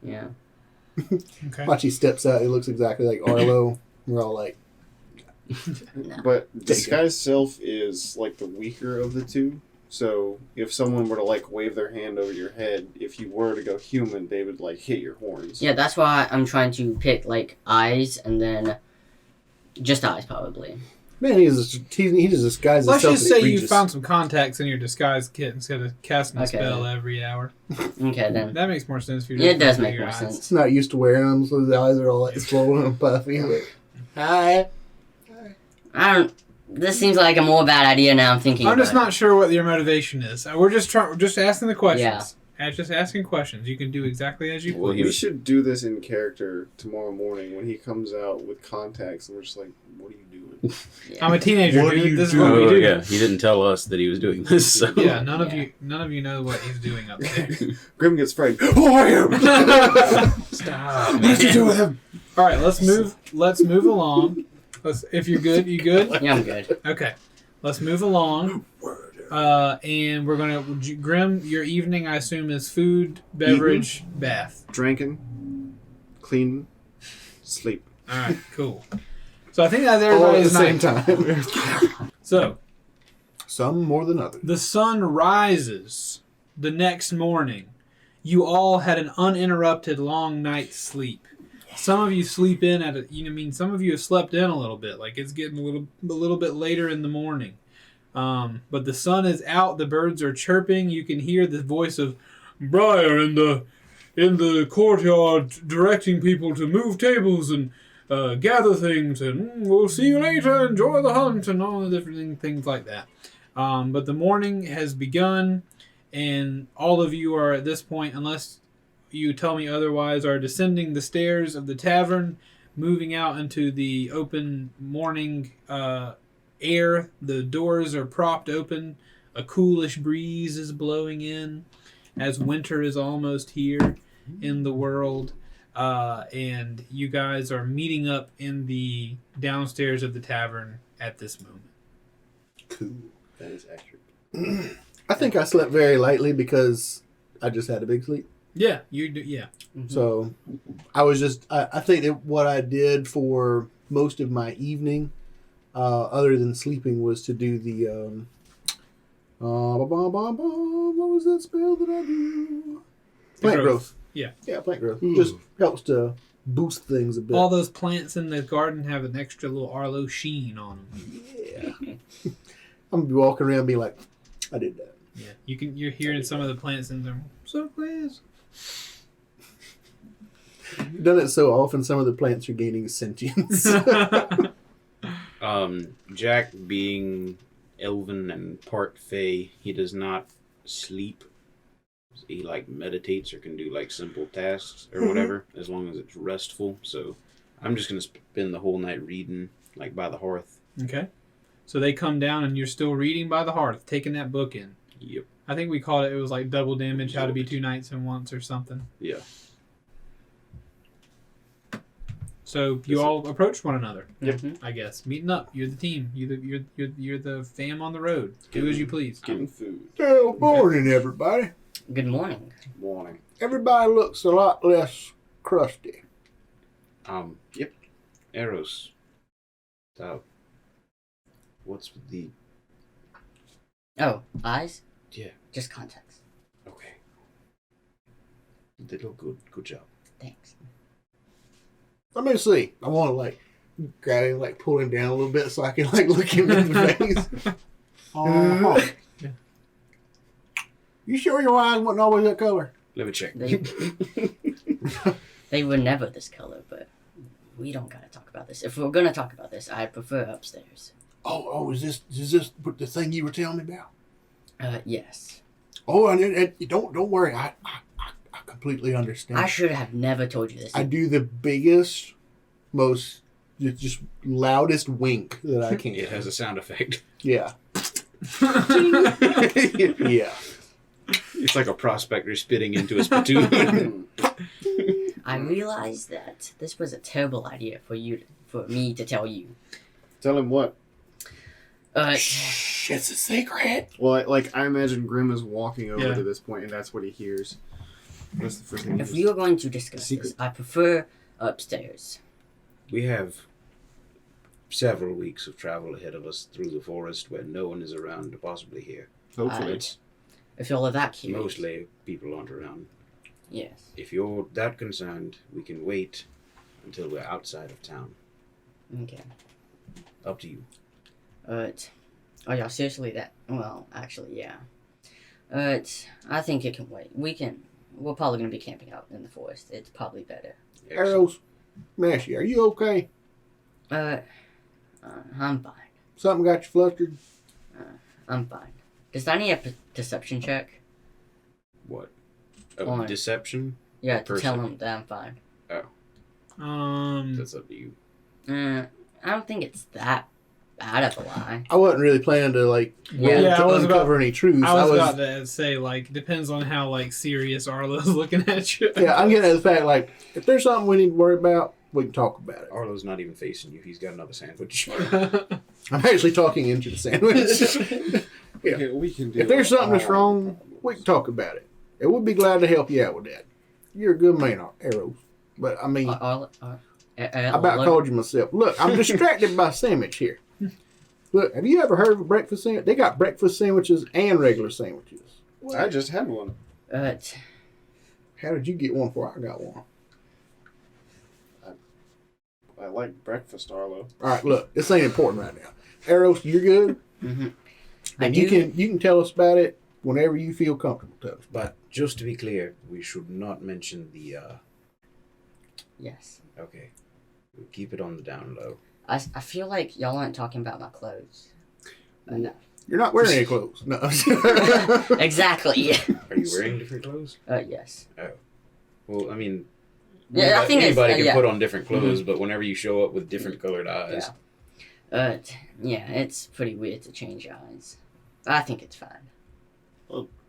Speaker 3: Yeah.
Speaker 6: Okay.
Speaker 4: Watch, he steps out. He looks exactly like Arlo. We're all like,
Speaker 3: No.
Speaker 5: But disguise self is like the weaker of the two. So if someone were to like wave their hand over your head, if you were to go human, they would like hit your horns.
Speaker 3: Yeah, that's why I'm trying to pick, like, eyes, and then just eyes, probably.
Speaker 4: man, he just disguises
Speaker 6: Let's
Speaker 4: himself
Speaker 6: just
Speaker 4: as
Speaker 6: say you
Speaker 4: egregious.
Speaker 6: found some contacts in your disguise kit instead of casting a
Speaker 3: Okay.
Speaker 6: spell every hour.
Speaker 3: Okay, then.
Speaker 6: That makes more sense for you.
Speaker 3: Yeah, it does
Speaker 6: to
Speaker 3: make
Speaker 6: your
Speaker 3: more
Speaker 6: eyes.
Speaker 3: sense.
Speaker 4: He's not used to wearing them, so his eyes are all like swollen and puffy. Like, hi.
Speaker 3: This seems like a more bad idea now I'm thinking
Speaker 6: I'm
Speaker 3: about
Speaker 6: just not sure what your motivation is. We're just asking the questions.
Speaker 3: Yeah.
Speaker 6: And just asking questions. You can do exactly as you
Speaker 2: Well,
Speaker 6: please.
Speaker 2: he
Speaker 5: We
Speaker 2: was
Speaker 5: should do this in character tomorrow morning when he comes out with contacts, and we're just like, "What are you doing?"
Speaker 6: I'm a teenager,
Speaker 4: What do
Speaker 6: dude.
Speaker 4: you
Speaker 6: This is
Speaker 4: do?
Speaker 6: what we
Speaker 2: Oh
Speaker 6: do.
Speaker 2: yeah, he didn't tell us that he was doing this. So.
Speaker 6: Yeah, none of
Speaker 3: Yeah.
Speaker 6: you know what he's doing up there.
Speaker 5: Grim gets frightened. Oh, I am.
Speaker 6: Stop.
Speaker 5: What did you do with him?
Speaker 6: All right, let's move along. If you're good, you good?
Speaker 3: Yeah, I'm good.
Speaker 6: Okay. Let's move along. And we're gonna Grim. Your evening, I assume, is food, beverage, bath.
Speaker 5: Drinking, clean, sleep.
Speaker 6: All right, cool. So I think that's
Speaker 4: All at the
Speaker 6: everybody's
Speaker 4: same
Speaker 6: night.
Speaker 4: time.
Speaker 6: So
Speaker 4: Some more than others.
Speaker 6: the sun rises the next morning. You all had an uninterrupted long night's sleep. Some of you sleep in at some of you have slept in a little bit. Like it's getting a little bit later in the morning. But the sun is out. The birds are chirping. You can hear the voice of Briar in the courtyard directing people to move tables and gather things. And we'll see you later. Enjoy the hunt and all the different things like that. But the morning has begun, and all of you are at this point, unless you tell me otherwise, are descending the stairs of the tavern, moving out into the open morning air. The doors are propped open. A coolish breeze is blowing in as winter is almost here in the world. And you guys are meeting up in the downstairs of the tavern at this moment.
Speaker 4: Cool.
Speaker 5: That is accurate.
Speaker 4: I think I slept very lightly because I just had a big sleep.
Speaker 6: Yeah, you do. Yeah.
Speaker 4: So I was just, I think that what I did for most of my evening, other than sleeping, was to do the, what was that spell that I do? Plant growth.
Speaker 6: Yeah.
Speaker 4: Yeah, plant growth. Just helps to boost things a bit.
Speaker 6: All those plants in the garden have an extra little Arlo sheen on them.
Speaker 4: Yeah. I'm gonna be walking around being like, I did that.
Speaker 6: Yeah, you're hearing some of the plants in there. So plants.
Speaker 4: You've done it so often, some of the plants are gaining sentience.
Speaker 2: Jack being elven and part fae, he does not sleep. He like meditates or can do like simple tasks or whatever, as long as it's restful. So I'm just gonna spend the whole night reading, like by the hearth.
Speaker 6: Okay. So they come down and you're still reading by the hearth, taking that book in.
Speaker 2: Yep.
Speaker 6: I think we called it was like double damage, how to be 2 nights and once or something.
Speaker 2: Yeah.
Speaker 6: So you all approach one another.
Speaker 3: Yep.
Speaker 6: I guess meeting up. You're the team. You're the fam on the road. Do as you please.
Speaker 5: Getting food.
Speaker 4: Well, morning, everybody.
Speaker 3: Good morning.
Speaker 5: Morning.
Speaker 4: Everybody looks a lot less crusty.
Speaker 2: Yep. Arrows. What's with the...
Speaker 3: Oh, eyes?
Speaker 2: Yeah.
Speaker 3: Just contacts.
Speaker 2: Okay. They look good. Good job.
Speaker 3: Thanks.
Speaker 4: Let me see. I want to like grab him, like pull him down a little bit so I can like look him in the face. Uh-huh.
Speaker 6: Yeah.
Speaker 4: You sure your eyes wasn't always that color?
Speaker 2: Let me check.
Speaker 3: They were never this color, but we don't gotta talk about this. If we're gonna talk about this, I prefer upstairs.
Speaker 4: Oh, is this the thing you were telling me about?
Speaker 3: Yes.
Speaker 4: Oh, and don't worry. I completely understand.
Speaker 3: I should have never told you this.
Speaker 4: I do the biggest, most just loudest wink that I can.
Speaker 2: It has a sound effect.
Speaker 4: Yeah. Yeah.
Speaker 2: It's like a prospector spitting into a spittoon.
Speaker 3: I realized that this was a terrible idea for me to tell you.
Speaker 5: Tell him what?
Speaker 4: Shh, it's a secret.
Speaker 5: Well, like I imagine Grim is walking over
Speaker 6: Yeah.
Speaker 5: to this point, and that's what he hears. That's the first thing.
Speaker 3: If we are going to discuss
Speaker 5: Secret.
Speaker 3: this, I prefer upstairs.
Speaker 2: We have several weeks of travel ahead of us through the forest where no one is around to possibly hear.
Speaker 5: Hopefully.
Speaker 3: Right. If y'all are that curious.
Speaker 2: Mostly people aren't around.
Speaker 3: Yes.
Speaker 2: If you're that concerned, we can wait until we're outside of town.
Speaker 3: Okay.
Speaker 2: Up to you.
Speaker 3: Are y'all seriously that? Well, actually, yeah. I think it can wait. We're probably gonna be camping out in the forest. It's probably better.
Speaker 4: Arrows, Mashy, are you okay?
Speaker 3: I'm fine.
Speaker 4: Something got you flustered?
Speaker 3: I'm fine. Does I need a perception check?
Speaker 2: What? Of
Speaker 3: On-
Speaker 2: deception?
Speaker 3: Yeah, to tell
Speaker 2: Person.
Speaker 3: him that I'm fine.
Speaker 2: That's up to you.
Speaker 3: I don't think it's that bad of a lie.
Speaker 4: I wasn't really planning to like
Speaker 3: Yeah,
Speaker 6: I was
Speaker 4: uncover any truths.
Speaker 6: I was about to say, like, depends on how, like, serious Arlo's looking at you.
Speaker 4: Yeah, I'm getting at the fact like if there's something we need to worry about, we can talk about it.
Speaker 2: Arlo's not even facing you. He's got another sandwich.
Speaker 4: I'm actually talking into the sandwich. Yeah.
Speaker 5: Okay, we can do
Speaker 4: If there's something that's
Speaker 5: all-
Speaker 4: wrong, we can talk about it. And we'll be glad to help you out with that. You're a good man, Arrows. But I mean, I about called you myself. Look, I'm distracted by sandwich here. Look, have you ever heard of a breakfast sandwich? They got breakfast sandwiches and regular sandwiches.
Speaker 5: I just had one.
Speaker 4: How did you get one before I got one?
Speaker 5: I like breakfast, Arlo.
Speaker 4: All right, look, this ain't important right now. Arrows, you're good.
Speaker 3: Mm-hmm.
Speaker 4: And you can tell us about it whenever you feel comfortable to us.
Speaker 2: But just to be clear, we should not mention the,
Speaker 3: Yes.
Speaker 2: Okay. We'll keep it on the down low.
Speaker 3: I feel like y'all aren't talking about my clothes. No.
Speaker 4: You're not wearing any clothes. No.
Speaker 3: Exactly.
Speaker 2: Are you wearing different clothes?
Speaker 3: Yes.
Speaker 2: Well, I mean,
Speaker 3: Yeah, I think it's,
Speaker 2: anybody can
Speaker 3: yeah.
Speaker 2: put on different clothes, but whenever you show up with different colored eyes,
Speaker 3: Yeah, it's pretty weird to change eyes. I think it's fine.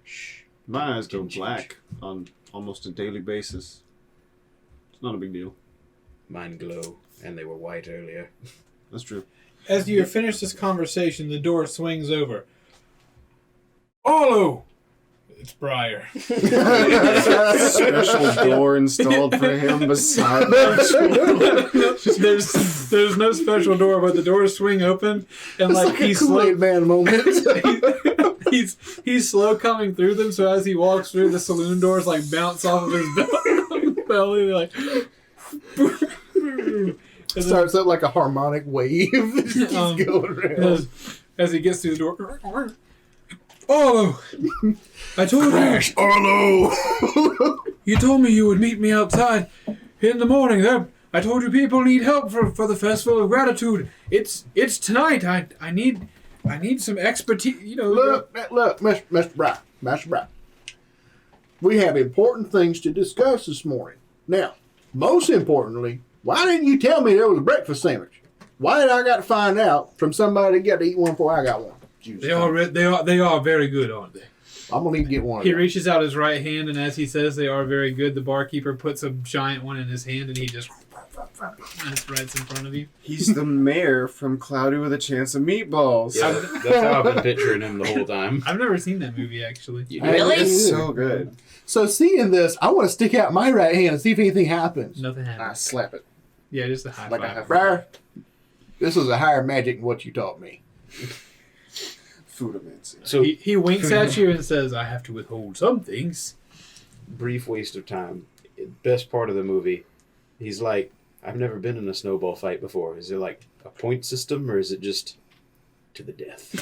Speaker 2: shh.
Speaker 5: My eyes go
Speaker 2: Didn't change.
Speaker 5: black on almost a daily basis. It's not a big deal.
Speaker 2: Mine glow, and they were white earlier.
Speaker 5: That's true.
Speaker 6: As you finish this conversation, the door swings over. Arlo! It's Briar.
Speaker 5: Special door installed for him beside
Speaker 6: There's no special door, but the doors swing open, and
Speaker 4: It's
Speaker 6: like
Speaker 4: like a
Speaker 6: he's slow.
Speaker 4: Kool-Aid Man moment.
Speaker 6: He's slow coming through them, so as he walks through, the saloon doors like bounce off of his belly. They're like, and then,
Speaker 4: Starts up like a harmonic wave. It keeps going around.
Speaker 6: as he gets through the door, Arlo, I told
Speaker 4: Crash, Arlo!
Speaker 6: you told me you would meet me outside in the morning. I told you people need help for the festival of gratitude. It's tonight. I need some expertise. You know.
Speaker 4: Look, Mr. Briar, Master Briar. We have important things to discuss this morning. Now, most importantly, why didn't you tell me there was a breakfast sandwich? Why did I got to find out from somebody that got to eat one before I got one?
Speaker 6: They are very good, aren't they?
Speaker 4: I'm gonna need to get one.
Speaker 6: He reaches out his right hand, and as he says they are very good, the barkeeper puts a giant one in his hand, and he just
Speaker 4: front of me.
Speaker 6: It's right in front of you.
Speaker 5: He's the mayor from Cloudy with a Chance of Meatballs.
Speaker 2: Yeah, that's how I've been picturing him the whole time.
Speaker 6: I've never seen that movie, actually.
Speaker 3: Really?
Speaker 5: It's so good.
Speaker 4: So seeing this, I want to stick out my right hand and see if anything happens.
Speaker 6: Nothing
Speaker 5: I
Speaker 6: happens.
Speaker 5: slap it.
Speaker 6: Yeah, just a high
Speaker 5: Like a
Speaker 6: five.
Speaker 5: high five.
Speaker 4: Briar, this was a higher magic than what you taught me.
Speaker 5: Foodamancy.
Speaker 2: So,
Speaker 6: He winks at you and says, I have to withhold some things.
Speaker 2: brief waste of time. Best part of the movie, he's like, I've never been in a snowball fight before. Is there like a point system or is it just to the death?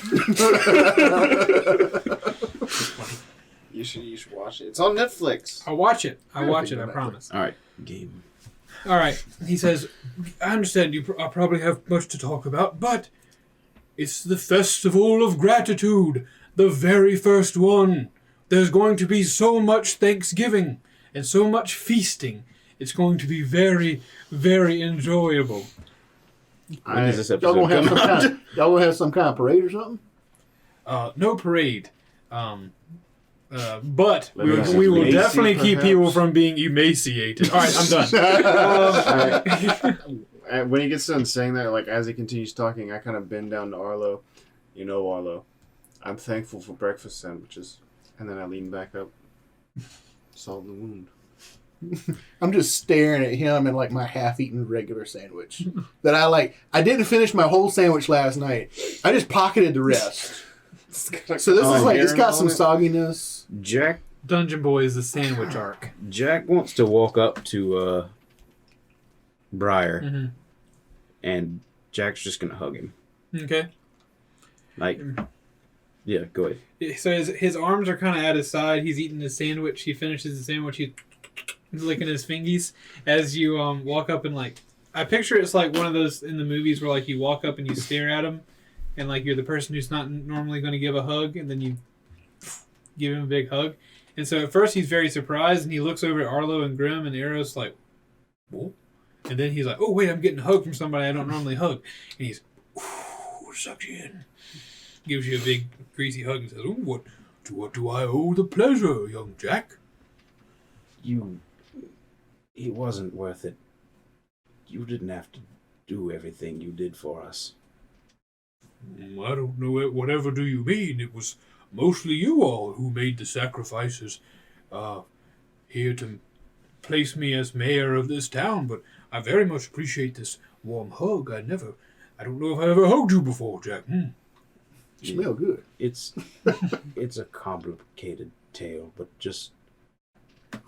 Speaker 5: You should watch it. It's on Netflix.
Speaker 6: I'll watch it. I promise.
Speaker 2: All right, game.
Speaker 6: All right. He says, I understand you probably have much to talk about, but it's the Festival of Gratitude, the very first one. There's going to be so much Thanksgiving and so much feasting. It's going to be very, very enjoyable.
Speaker 2: When does this
Speaker 4: Y'all
Speaker 2: episode
Speaker 4: gonna have
Speaker 2: come
Speaker 4: some
Speaker 2: out?
Speaker 4: kind. Y'all gonna have some kind of parade or something?
Speaker 6: No parade. But
Speaker 5: Let me
Speaker 6: we will
Speaker 5: Macy,
Speaker 6: definitely keep
Speaker 5: perhaps?
Speaker 6: people from being emaciated. All right, I'm done.
Speaker 5: When he gets done saying that, like as he continues talking, I kind of bend down to Arlo. You know, Arlo, I'm thankful for breakfast sandwiches. And then I lean back up. Salt in the wound.
Speaker 4: I'm just staring at him and like my half-eaten regular sandwich that I like. I didn't finish my whole sandwich last night. I just pocketed the rest. So this is like it's got some sogginess.
Speaker 2: Jack
Speaker 6: Dungeon Boy is the sandwich arc.
Speaker 2: wants to walk up to Briar,
Speaker 6: Mhm.
Speaker 2: and Jack's just gonna hug him.
Speaker 6: Okay.
Speaker 2: Like, yeah, go ahead.
Speaker 6: So his arms are kind of at his side. He's eating his sandwich. He finishes the sandwich. He's licking his fingies as you walk up and like. I picture it's like one of those in the movies where like you walk up and you stare at him, and like you're the person who's not normally going to give a hug, and then you give him a big hug. And so at first he's very surprised, and he looks over at Arlo and Grim, and Arrow's like, "Whoa!" And then he's like, "Oh wait, I'm getting a hug from somebody I don't normally hug," and he's, "Ooh, sucks you in." Gives you a big greasy hug and says, "Oh, what do I owe the pleasure, young Jack?"
Speaker 2: It wasn't worth it. You didn't have to do everything you did for us.
Speaker 6: I don't know. Whatever do you mean? It was mostly you all who made the sacrifices here to place me as mayor of this town, but I very much appreciate this warm hug. I don't know if I ever hugged you before, Jack.
Speaker 4: You smell good.
Speaker 2: It's a complicated tale, but just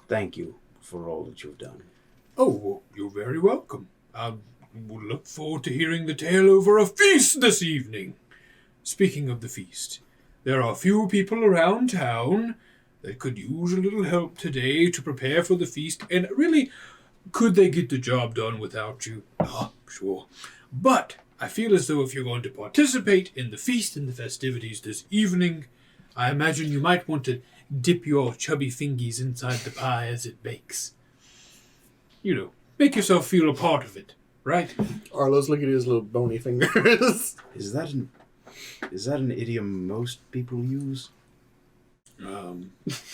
Speaker 2: thank you for all that you've done.
Speaker 6: Oh, well, you're very welcome. I will look forward to hearing the tale over a feast this evening. Speaking of the feast, there are a few people around town that could use a little help today to prepare for the feast, and really, could they get the job done without you? Sure. But I feel as though if you're going to participate in the feast and the festivities this evening, I imagine you might want to dip your chubby fingies inside the pie as it bakes. You know, make yourself feel a part of it, right?
Speaker 4: Arlo's look at his little bony fingers.
Speaker 2: Is that an idiom most people use?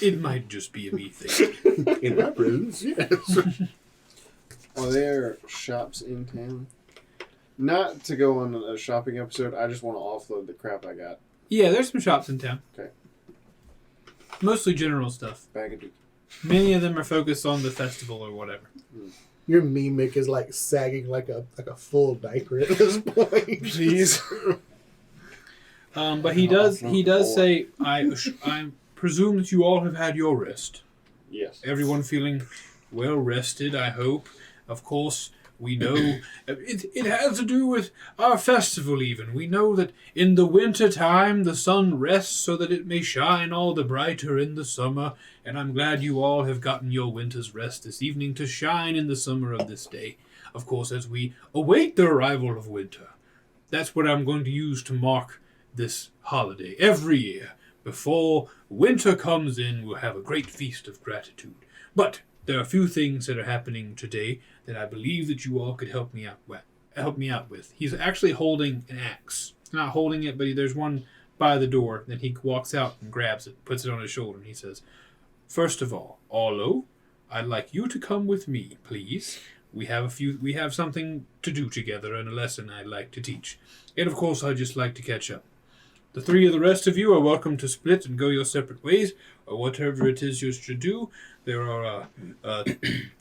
Speaker 6: It might just be a me thing.
Speaker 4: In my presence, yes.
Speaker 5: Are there shops in town? Not to go on a shopping episode. I just want to offload the crap I got.
Speaker 6: Yeah, there's some shops in town.
Speaker 5: Okay.
Speaker 6: Mostly general stuff.
Speaker 5: Bag of dookie.
Speaker 6: Many of them are focused on the festival or whatever.
Speaker 4: Your mimic is like sagging like a full diaper at this point.
Speaker 5: Please.
Speaker 6: But he does say, I presume that you all have had your rest.
Speaker 5: Yes.
Speaker 6: Everyone feeling well rested, I hope. Of course, we know it has to do with our festival even. We know that in the winter time the sun rests so that it may shine all the brighter in the summer, and I'm glad you all have gotten your winter's rest this evening to shine in the summer of this day. Of course, as we await the arrival of winter. That's what I'm going to use to mark this holiday every year. Before winter comes in, we'll have a great feast of gratitude. But there are a few things that are happening today that I believe that you all could help me out with. He's actually holding an axe. Not holding it, but there's one by the door. Then he walks out and grabs it, puts it on his shoulder, and he says, "First of all, Arlo, I'd like you to come with me, please. we have something to do together and a lesson I'd like to teach. And of course, I'd just like to catch up. The three of the rest of you are welcome to split and go your separate ways, or whatever it is you should do. There are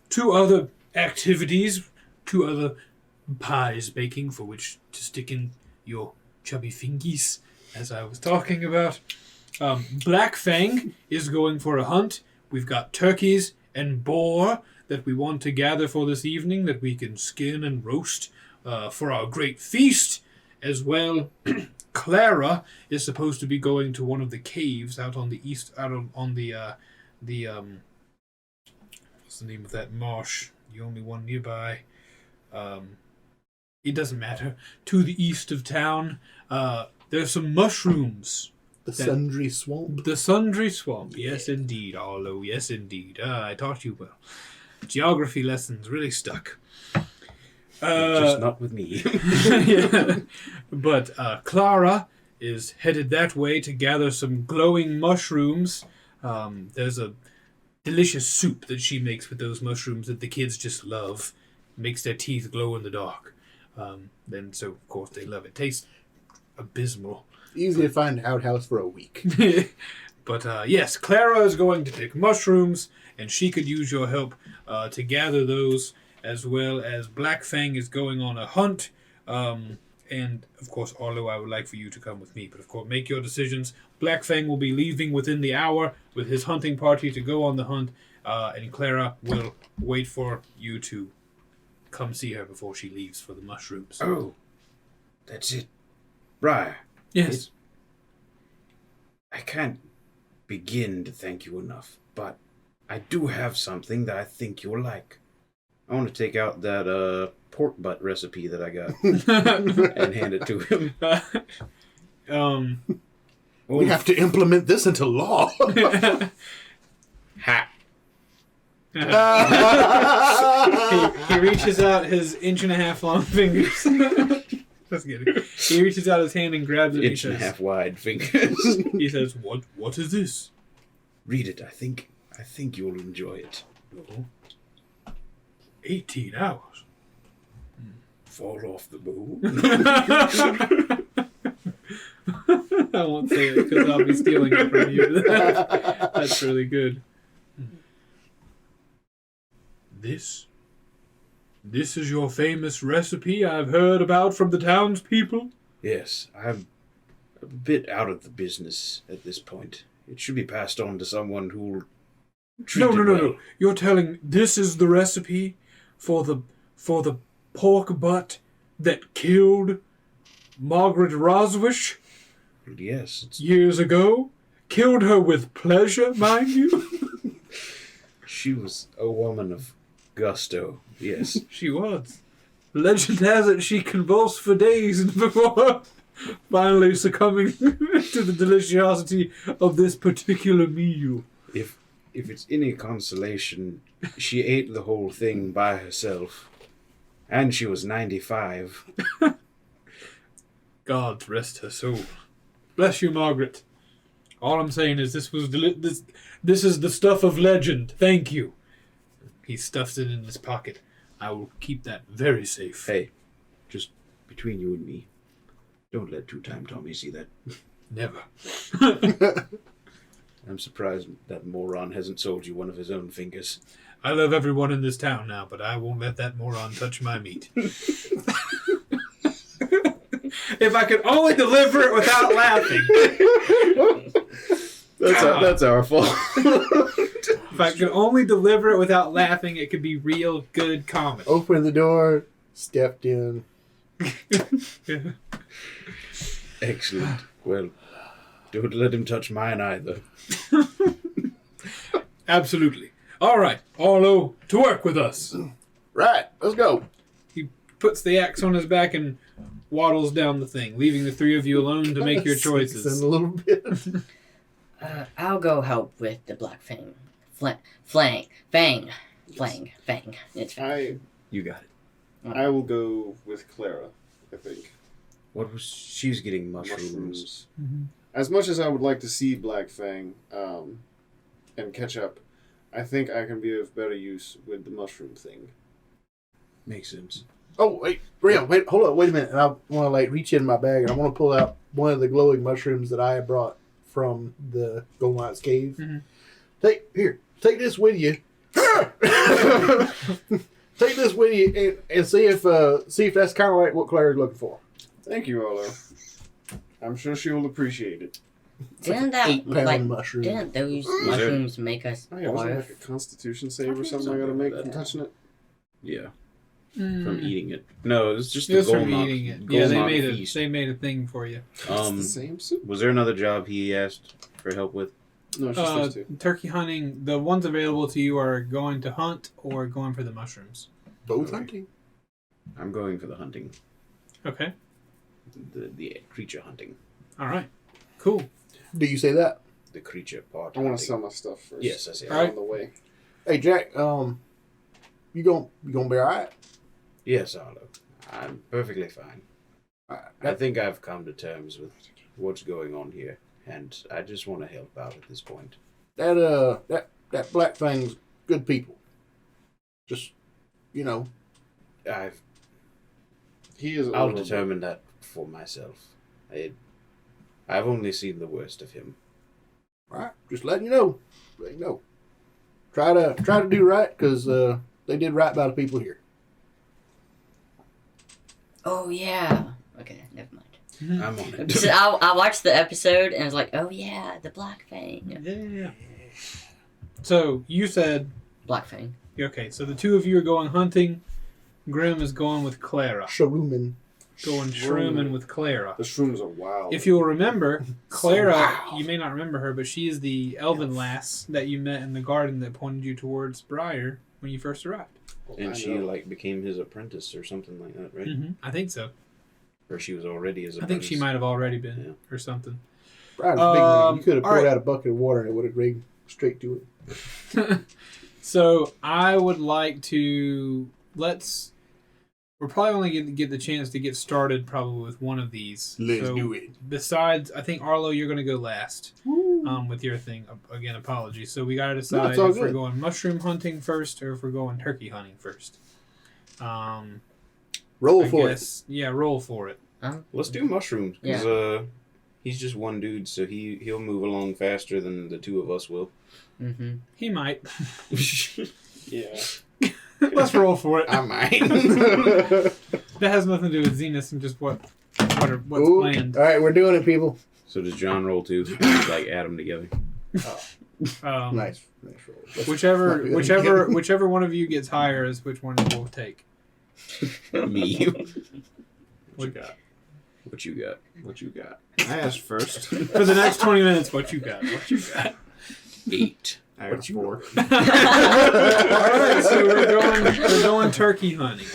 Speaker 6: 2 other activities, 2 other pies baking for which to stick in your chubby fingies, as I was talking about. Black Fang is going for a hunt. We've got turkeys and boar that we want to gather for this evening that we can skin and roast for our great feast. As well, Clara is supposed to be going to one of the caves out on the east, on the what's the name of that marsh? The only one nearby. It doesn't matter. To the east of town, there's some mushrooms.
Speaker 4: The Sundry Swamp.
Speaker 6: The Sundry Swamp. Yes, indeed, Arlo. Yes, indeed. I taught you well. Geography lessons really stuck.
Speaker 2: Just not with me.
Speaker 6: Yeah. But Clara is headed that way to gather some glowing mushrooms. There's a delicious soup that she makes with those mushrooms that the kids just love. Makes their teeth glow in the dark. So, of course, they love it. Tastes abysmal.
Speaker 4: Easy to find an outhouse for a week.
Speaker 6: But, yes, Clara is going to pick mushrooms, and she could use your help to gather those, as well as Black Fang is going on a hunt. And, of course, Arlo, I would like for you to come with me. But, of course, make your decisions. Black Fang will be leaving within the hour with his hunting party to go on the hunt. And Clara will wait for you to come see her before she leaves for the mushrooms.
Speaker 2: Oh, that's it. Briar.
Speaker 6: Yes.
Speaker 2: I can't begin to thank you enough, but I do have something that I think you'll like. I want to take out that pork butt recipe that I got and hand it to him.
Speaker 4: We have to implement this into law.
Speaker 2: Ha!
Speaker 6: He reaches out his 1.5 long fingers. That's good. He reaches out his hand and grabs it.
Speaker 2: 1.5 wide fingers.
Speaker 6: He says, "What is this?"
Speaker 2: Read it. I think you'll enjoy it.
Speaker 6: Oh. 18 hours.
Speaker 2: Fall off the moon.
Speaker 6: I won't say it because I'll be stealing it from you. That's really good. This is your famous recipe I've heard about from the townspeople?
Speaker 2: Yes, I'm a bit out of the business at this point. It should be passed on to someone who'll treat it well.
Speaker 6: No. You're telling this is the recipe for the pork butt that killed Margaret Roswish?
Speaker 2: Yes.
Speaker 6: Years ago? Killed her with pleasure, mind you?
Speaker 2: She was a woman of gusto, yes.
Speaker 6: She was. Legend has it she convulsed for days before finally succumbing to the deliciosity of this particular meal.
Speaker 2: If it's any consolation, she ate the whole thing by herself. And she was 95.
Speaker 6: God rest her soul. Bless you, Margaret. All I'm saying is this is the stuff of legend. Thank you. He stuffs it in his pocket. I will keep that very safe.
Speaker 2: Hey, just between you and me, don't let Two-Time Tommy see that.
Speaker 6: Never.
Speaker 2: I'm surprised that moron hasn't sold you one of his own fingers.
Speaker 6: I love everyone in this town now, but I won't let that moron touch my meat. If I could only deliver it without laughing.
Speaker 5: That's our fault.
Speaker 6: If I could only deliver it without laughing, it could be real good comedy.
Speaker 4: Opened the door, stepped in.
Speaker 2: Excellent. Well, don't let him touch mine either.
Speaker 6: Absolutely. All right, Arlo, to work with us.
Speaker 4: Right, let's go.
Speaker 6: He puts the axe on his back and waddles down the thing, leaving the three of you alone to make your choices.
Speaker 4: In a little bit.
Speaker 3: I'll go help with the Black Fang. Fang. It's Fang.
Speaker 2: You got it.
Speaker 5: I will go with Clara, I think.
Speaker 2: What was... She's getting mushrooms.
Speaker 6: Mm-hmm.
Speaker 5: As much as I would like to see Black Fang and catch up, I think I can be of better use with the mushroom thing.
Speaker 2: Makes sense.
Speaker 4: Oh, wait, Grim, hold on, wait a minute. And I want to reach in my bag and I want to pull out one of the glowing mushrooms that I had brought from the Golden Lights cave.
Speaker 6: Mhm.
Speaker 4: Take this with you. Take this with you and see if that's kind of like what Claire's looking for.
Speaker 5: Thank you, Arlo. I'm sure she will appreciate it.
Speaker 3: Didn't that
Speaker 4: 8-pound mushroom.
Speaker 3: Didn't those mushrooms make us
Speaker 5: Oh yeah, wasn't it
Speaker 3: barf?
Speaker 5: like a Constitution save or something I gotta make from touching it?
Speaker 2: Yeah, from eating it. No, it was just the
Speaker 6: Just from
Speaker 2: Golnock-
Speaker 6: eating it. Yeah, they
Speaker 2: Golnock
Speaker 6: made
Speaker 2: feast.
Speaker 6: they made a thing for you.
Speaker 5: It's the same soup?
Speaker 2: Was there another job he asked for help with?
Speaker 5: No, it's just those two.
Speaker 6: Turkey hunting. The ones available to you are going to hunt or going for the mushrooms.
Speaker 4: Both hunting.
Speaker 2: I'm going for the hunting,
Speaker 6: Okay.
Speaker 2: the creature hunting,
Speaker 6: All right. Cool.
Speaker 4: Do you say that?
Speaker 2: the creature part.
Speaker 5: I want
Speaker 2: hunting.
Speaker 5: to sell my stuff first.
Speaker 2: Yes, I see.
Speaker 6: All right.
Speaker 5: On the way.
Speaker 4: Hey Jack, you gonna be all right?
Speaker 2: Yes, Arlo. I'm perfectly fine. I think I've come to terms with what's going on here, and I just want to help out at this point.
Speaker 4: That black thing's good people. Just
Speaker 5: He is.
Speaker 2: I'll
Speaker 5: over-
Speaker 2: determine that for myself. I've only seen the worst of him.
Speaker 4: all right. Just letting you know. Let you know. Try to do right because they did right by the people here.
Speaker 3: Oh yeah. Okay, never mind.
Speaker 2: I'm on it.
Speaker 3: So I watched the episode and I was like, oh yeah, the Black Fang.
Speaker 6: Yeah. So you said
Speaker 3: Black Fang.
Speaker 6: okay. So the two of you are going hunting. Grim is going with Clara.
Speaker 4: Sharuman.
Speaker 6: Going shrooming with Clara.
Speaker 5: The shrooms are wild.
Speaker 6: If you'll remember, Clara, you may not remember her, but she is the elven lass that you met in the garden that pointed you towards Briar when you first arrived.
Speaker 2: And
Speaker 5: I
Speaker 2: she
Speaker 5: know.
Speaker 2: became his apprentice or something like that, right?
Speaker 6: Mm-hmm. I think so.
Speaker 2: Or she was already his
Speaker 6: I
Speaker 2: apprentice.
Speaker 6: think she might have already been
Speaker 2: Yeah.
Speaker 6: or something.
Speaker 4: Brian's big man. You could have
Speaker 6: all
Speaker 4: poured
Speaker 6: right.
Speaker 4: out a bucket of water and it would have drained straight to it.
Speaker 6: So I would like to we're probably only going to get the chance to get started probably with one of these.
Speaker 4: Let's
Speaker 6: So
Speaker 4: do it.
Speaker 6: Besides, I think Arlo, you're going to go last with your thing. Again, apologies. So we got to decide
Speaker 4: it's all
Speaker 6: if we're
Speaker 4: good.
Speaker 6: going mushroom hunting first or if we're going turkey hunting first.
Speaker 4: Roll
Speaker 6: I
Speaker 4: for
Speaker 6: guess, yeah, roll for it.
Speaker 2: Let's do mushrooms because he's just one dude, so he'll move along faster than the two of us will.
Speaker 3: Mm-hmm.
Speaker 6: He might.
Speaker 5: Yeah.
Speaker 6: Let's roll for it.
Speaker 2: I might.
Speaker 4: it.
Speaker 6: That has nothing to do with Zenith and just what's
Speaker 4: Ooh,
Speaker 6: planned.
Speaker 4: all right, we're doing it, people.
Speaker 2: So does John roll too? Like add them together.
Speaker 4: Nice roll.
Speaker 6: Whichever one of you gets higher is which one we'll take.
Speaker 2: Me.
Speaker 5: What you got?
Speaker 2: What you got?
Speaker 5: What you got? I asked first.
Speaker 6: For the next 20 minutes, what you got? What you got?
Speaker 2: 8.
Speaker 5: I got 4.
Speaker 6: Alright, so we're going turkey hunting.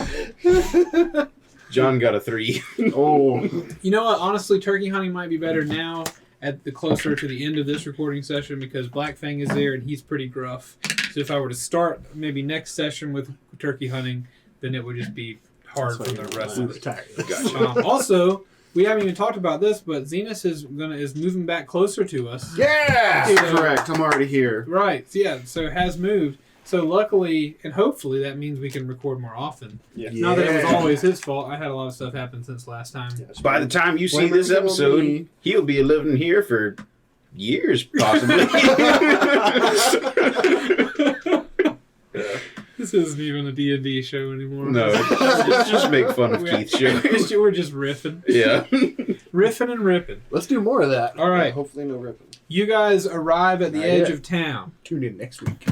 Speaker 2: John got a 3.
Speaker 5: Oh.
Speaker 6: You know what? Honestly, turkey hunting might be better now at the closer to the end of this recording session because Black Fang is there and he's pretty gruff. So if I were to start maybe next session with turkey hunting, then it would just be hard for the rest of it.
Speaker 2: Gotcha.
Speaker 6: Also, we haven't even talked about this, but Zenith is moving back closer to us.
Speaker 4: Yeah.
Speaker 6: Yeah.
Speaker 5: Correct. I'm already here.
Speaker 6: Right. Yeah. So it has moved. So luckily and hopefully that means we can record more often.
Speaker 5: Yeah.
Speaker 6: Not that it was
Speaker 4: Yeah.
Speaker 6: always his fault. I had a lot of stuff happen since last time.
Speaker 2: By the time you see
Speaker 5: Blame
Speaker 2: this
Speaker 5: everything on
Speaker 2: episode,
Speaker 5: me.
Speaker 2: he'll be living here for years, possibly.
Speaker 6: This isn't even a D&D show anymore.
Speaker 2: No, it's just make fun of
Speaker 6: We-
Speaker 2: Keith's show.
Speaker 6: We're just riffing.
Speaker 2: Yeah.
Speaker 6: Riffing and ripping.
Speaker 4: Let's do more of that.
Speaker 6: All right.
Speaker 5: Hopefully no ripping.
Speaker 6: You guys arrive at the
Speaker 4: Not
Speaker 6: edge
Speaker 4: yet.
Speaker 6: of town.
Speaker 4: Tune in next week.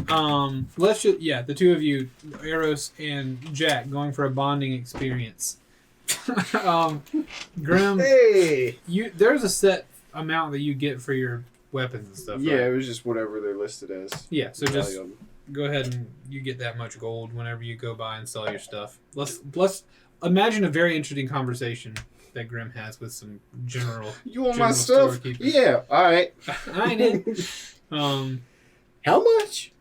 Speaker 6: Let's just, the two of you, Eros and Jack, going for a bonding experience. Grim,
Speaker 4: Hey.
Speaker 6: there's a set amount that you get for your weapons and stuff.
Speaker 5: Yeah,
Speaker 6: right?
Speaker 5: it was just whatever they're listed as.
Speaker 6: Yeah, so just
Speaker 5: Value.
Speaker 6: go ahead and you get that much gold whenever you go by and sell your stuff. Let's imagine a very interesting conversation that Grim has with some general.
Speaker 5: You want my
Speaker 6: General
Speaker 5: stuff?
Speaker 6: storekeeper.
Speaker 5: Yeah. All right.
Speaker 6: I did.
Speaker 4: How much?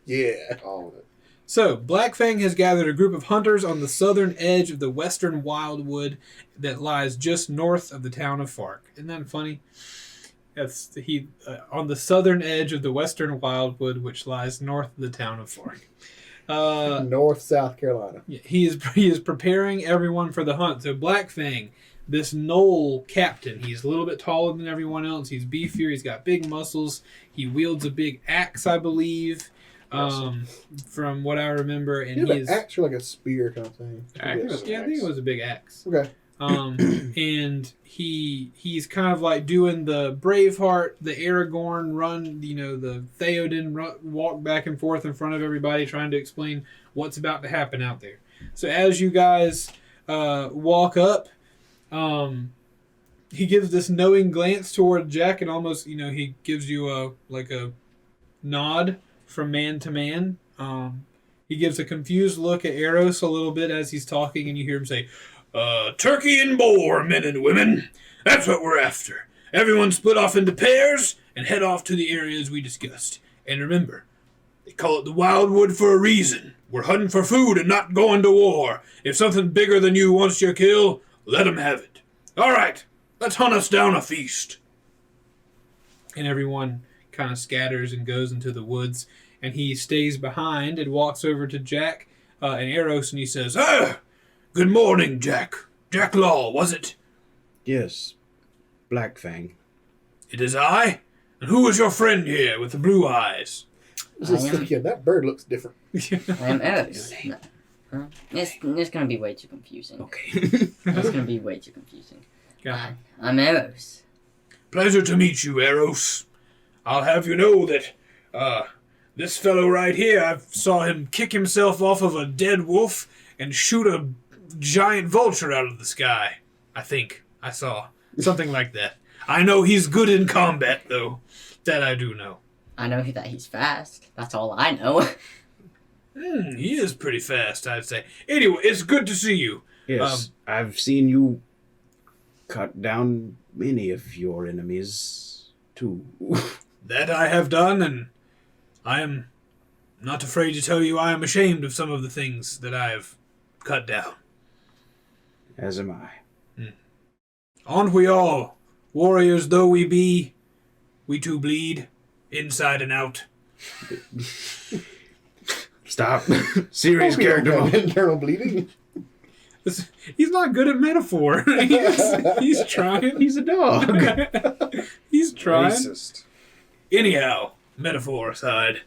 Speaker 4: Yeah.
Speaker 5: All of it.
Speaker 6: So, Black Fang has gathered a group of hunters on the southern edge of the western wildwood that lies just north of the town of Fark. Isn't that funny? That's on the southern edge of the western wildwood, which lies north of the town of Fark.
Speaker 4: North South Carolina.
Speaker 6: He is preparing everyone for the hunt. So Black Fang, this knoll captain, he's a little bit taller than everyone else. He's beefier. He's got big muscles. He wields a big axe, I believe, from what I remember. And
Speaker 4: He had an axe or like a spear kind of thing.
Speaker 2: Axe.
Speaker 6: yeah, I think it was a big axe.
Speaker 4: Okay.
Speaker 6: And he's kind of like doing the Braveheart, the Aragorn run, the Theoden walk back and forth in front of everybody, trying to explain what's about to happen out there. So as you guys walk up, he gives this knowing glance toward Jack, and almost, he gives you a nod from man to man. He gives a confused look at Eros a little bit as he's talking, and you hear him say, turkey and boar, men and women. That's what we're after. Everyone split off into pairs and head off to the areas we discussed. And remember, they call it the Wildwood for a reason. We're hunting for food and not going to war. If something bigger than you wants your kill, let 'em have it. All right, let's hunt us down a feast. And everyone kind of scatters and goes into the woods, and he stays behind and walks over to Jack and Eros, and he says, good morning, Jack. Jack Law, was it?
Speaker 2: Yes, Black Fang.
Speaker 6: It is I. And who is your friend here with the blue eyes?
Speaker 4: I was just thinking, that bird looks different.
Speaker 3: I am Eros. No. Huh? It's going to be way too confusing.
Speaker 2: Okay.
Speaker 3: It's going to be way too confusing. I'm Eros.
Speaker 6: Pleasure to meet you, Eros. I'll have you know that this fellow right here, I saw him kick himself off of a dead wolf and shoot a giant vulture out of the sky. I think I saw something like that. I know he's good in combat, though. That I do know.
Speaker 3: I know that he's fast. That's all I know.
Speaker 6: He is pretty fast, I'd say. Anyway, it's good to see you.
Speaker 2: Yes, I've seen you cut down many of your enemies, too.
Speaker 6: That I have done, and I am not afraid to tell you I am ashamed of some of the things that I have cut down.
Speaker 2: As am I.
Speaker 6: Aren't we all? Warriors though we be, we too bleed, inside and out.
Speaker 2: Stop. Serious character moment.
Speaker 4: Internal bleeding.
Speaker 6: He's not good at metaphor. he's trying.
Speaker 2: He's a dog.
Speaker 6: He's trying.
Speaker 5: Racist.
Speaker 6: Anyhow, metaphor aside.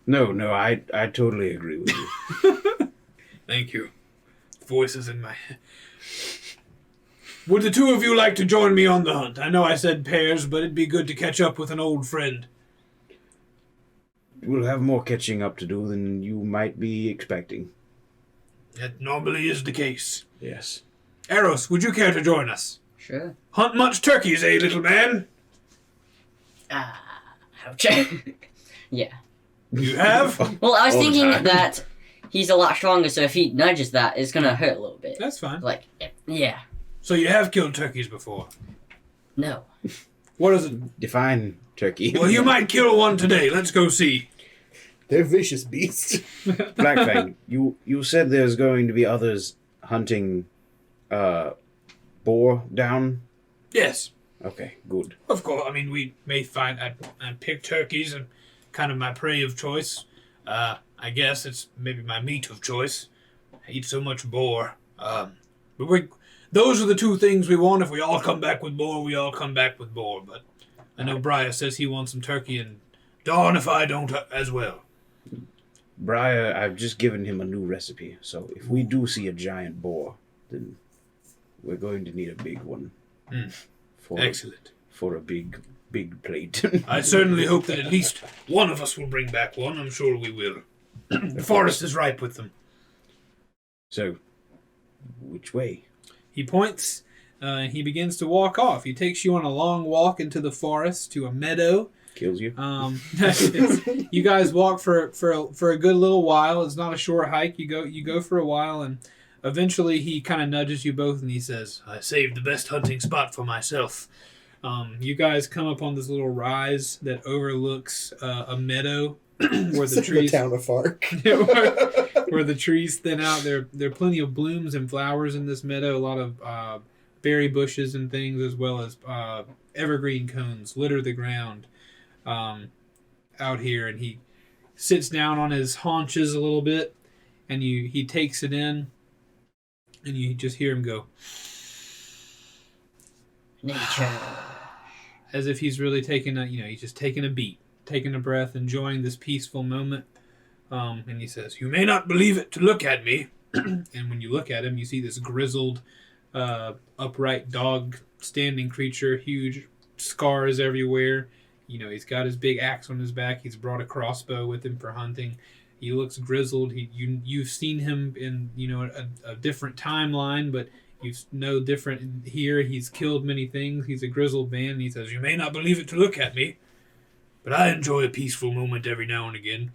Speaker 2: No, I totally agree with you.
Speaker 6: Thank you. Voices in my head. Would the two of you like to join me on the hunt? I know I said pairs, but it'd be good to catch up with an old friend.
Speaker 2: We'll have more catching up to do than you might be expecting.
Speaker 6: That normally is the case.
Speaker 2: Yes.
Speaker 6: Eros, would you care to join us?
Speaker 3: Sure.
Speaker 6: Hunt much turkeys, eh, little man?
Speaker 3: Ouch. Yeah.
Speaker 6: You have?
Speaker 3: Well, I was
Speaker 2: All the
Speaker 3: thinking
Speaker 2: time.
Speaker 3: that he's a lot stronger, so if he nudges that, it's going to hurt a little bit.
Speaker 6: That's fine.
Speaker 3: Like, yeah.
Speaker 6: So you have killed turkeys before?
Speaker 3: No.
Speaker 6: What is it?
Speaker 2: Define turkey.
Speaker 6: Well, you might kill one today. Let's go see.
Speaker 4: They're vicious beasts.
Speaker 2: Black Fang, you said there's going to be others hunting boar down?
Speaker 6: Yes.
Speaker 2: Okay, good.
Speaker 6: Of course. I mean, we may find... I pick turkeys and kind of my prey of choice. I guess it's maybe my meat of choice. I eat so much boar. But those are the two things we want. If we all come back with boar, we all come back with boar. But I know Briar says he wants some turkey, and darn if I don't as well.
Speaker 2: Briar, I've just given him a new recipe, so if we do see a giant boar, then we're going to need a big one.
Speaker 6: Excellent.
Speaker 2: For a big plate.
Speaker 6: I certainly hope that at least one of us will bring back one. I'm sure we will. The forest is ripe with them.
Speaker 2: So, which way?
Speaker 6: He points, and he begins to walk off. He takes you on a long walk into the forest to a meadow.
Speaker 2: Kills you?
Speaker 6: You guys walk for a good little while. It's not a short hike. You go for a while, and eventually he kind of nudges you both, and he says, "I saved the best hunting spot for myself." You guys come up on this little rise that overlooks a meadow where the trees,
Speaker 4: the town of Fark.
Speaker 6: where the trees thin out. There are plenty of blooms and flowers in this meadow. A lot of berry bushes and things, as well as evergreen cones litter the ground out here. And he sits down on his haunches a little bit, and he takes it in, and you just hear him go,
Speaker 3: Nature.
Speaker 6: as if he's really taking he's just taking a beat, taking a breath, enjoying this peaceful moment. And he says, "You may not believe it to look at me." And when you look at him, you see this grizzled, upright dog standing creature, huge scars everywhere. He's got his big axe on his back. He's brought a crossbow with him for hunting. He looks grizzled. You've seen him in a different timeline, but different here. He's killed many things. He's a grizzled man. And he says, "You may not believe it to look at me, but I enjoy a peaceful moment every now and again."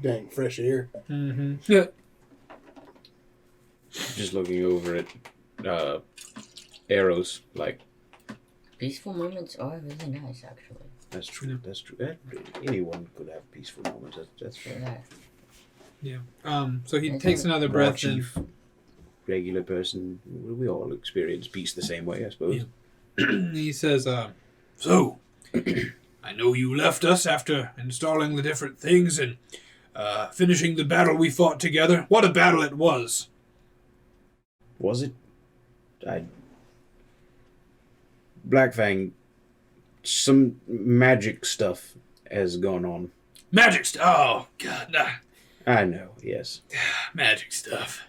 Speaker 4: Dang, fresh air.
Speaker 6: Mm-hmm. Yeah.
Speaker 2: Just looking over at arrows, like,
Speaker 3: Peaceful moments are really nice, actually.
Speaker 2: that's true. That's true. Anyone could have peaceful moments. That's fair.
Speaker 3: Yeah.
Speaker 6: So he
Speaker 3: Is
Speaker 6: takes
Speaker 3: it
Speaker 6: another
Speaker 2: War
Speaker 6: breath
Speaker 2: chief, regular person. We all experience peace the same way, I suppose.
Speaker 6: and he says, "So, I know you left us after installing the different things and finishing the battle we fought together. What a battle it was!"
Speaker 2: Was it? Blackfang, some magic stuff has gone on.
Speaker 6: Magic stuff. Oh God, nah.
Speaker 2: I know, yes.
Speaker 6: Magic stuff.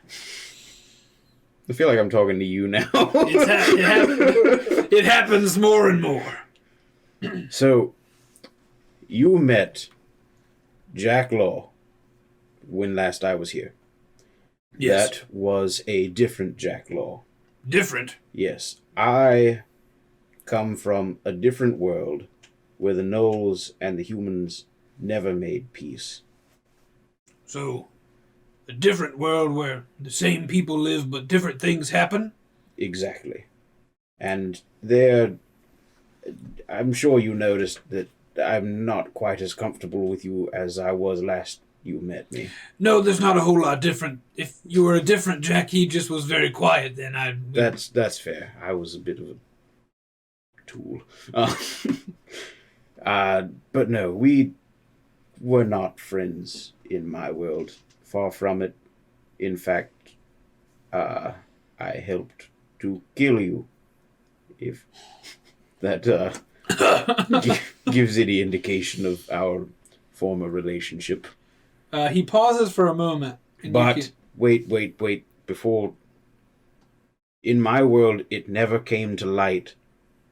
Speaker 2: I feel like I'm talking to you now.
Speaker 6: It happens more and more.
Speaker 2: So, you met Jack Law when last I was here.
Speaker 6: Yes.
Speaker 2: That was a different Jack Law.
Speaker 6: Different.
Speaker 2: Yes. I come from a different world where the gnolls and the humans never made peace.
Speaker 6: So, a different world where the same people live but different things happen?
Speaker 2: Exactly. And I'm sure you noticed that I'm not quite as comfortable with you as I was last you met me.
Speaker 6: No, there's not a whole lot different. If you were a different Jack, he just was very quiet then.
Speaker 2: That's fair. I was a bit of a tool. But no, we were not friends in my world. Far from it. In fact, I helped to kill you. If that gives any indication of our former relationship.
Speaker 6: He pauses for a moment.
Speaker 2: But wait. Before, in my world, it never came to light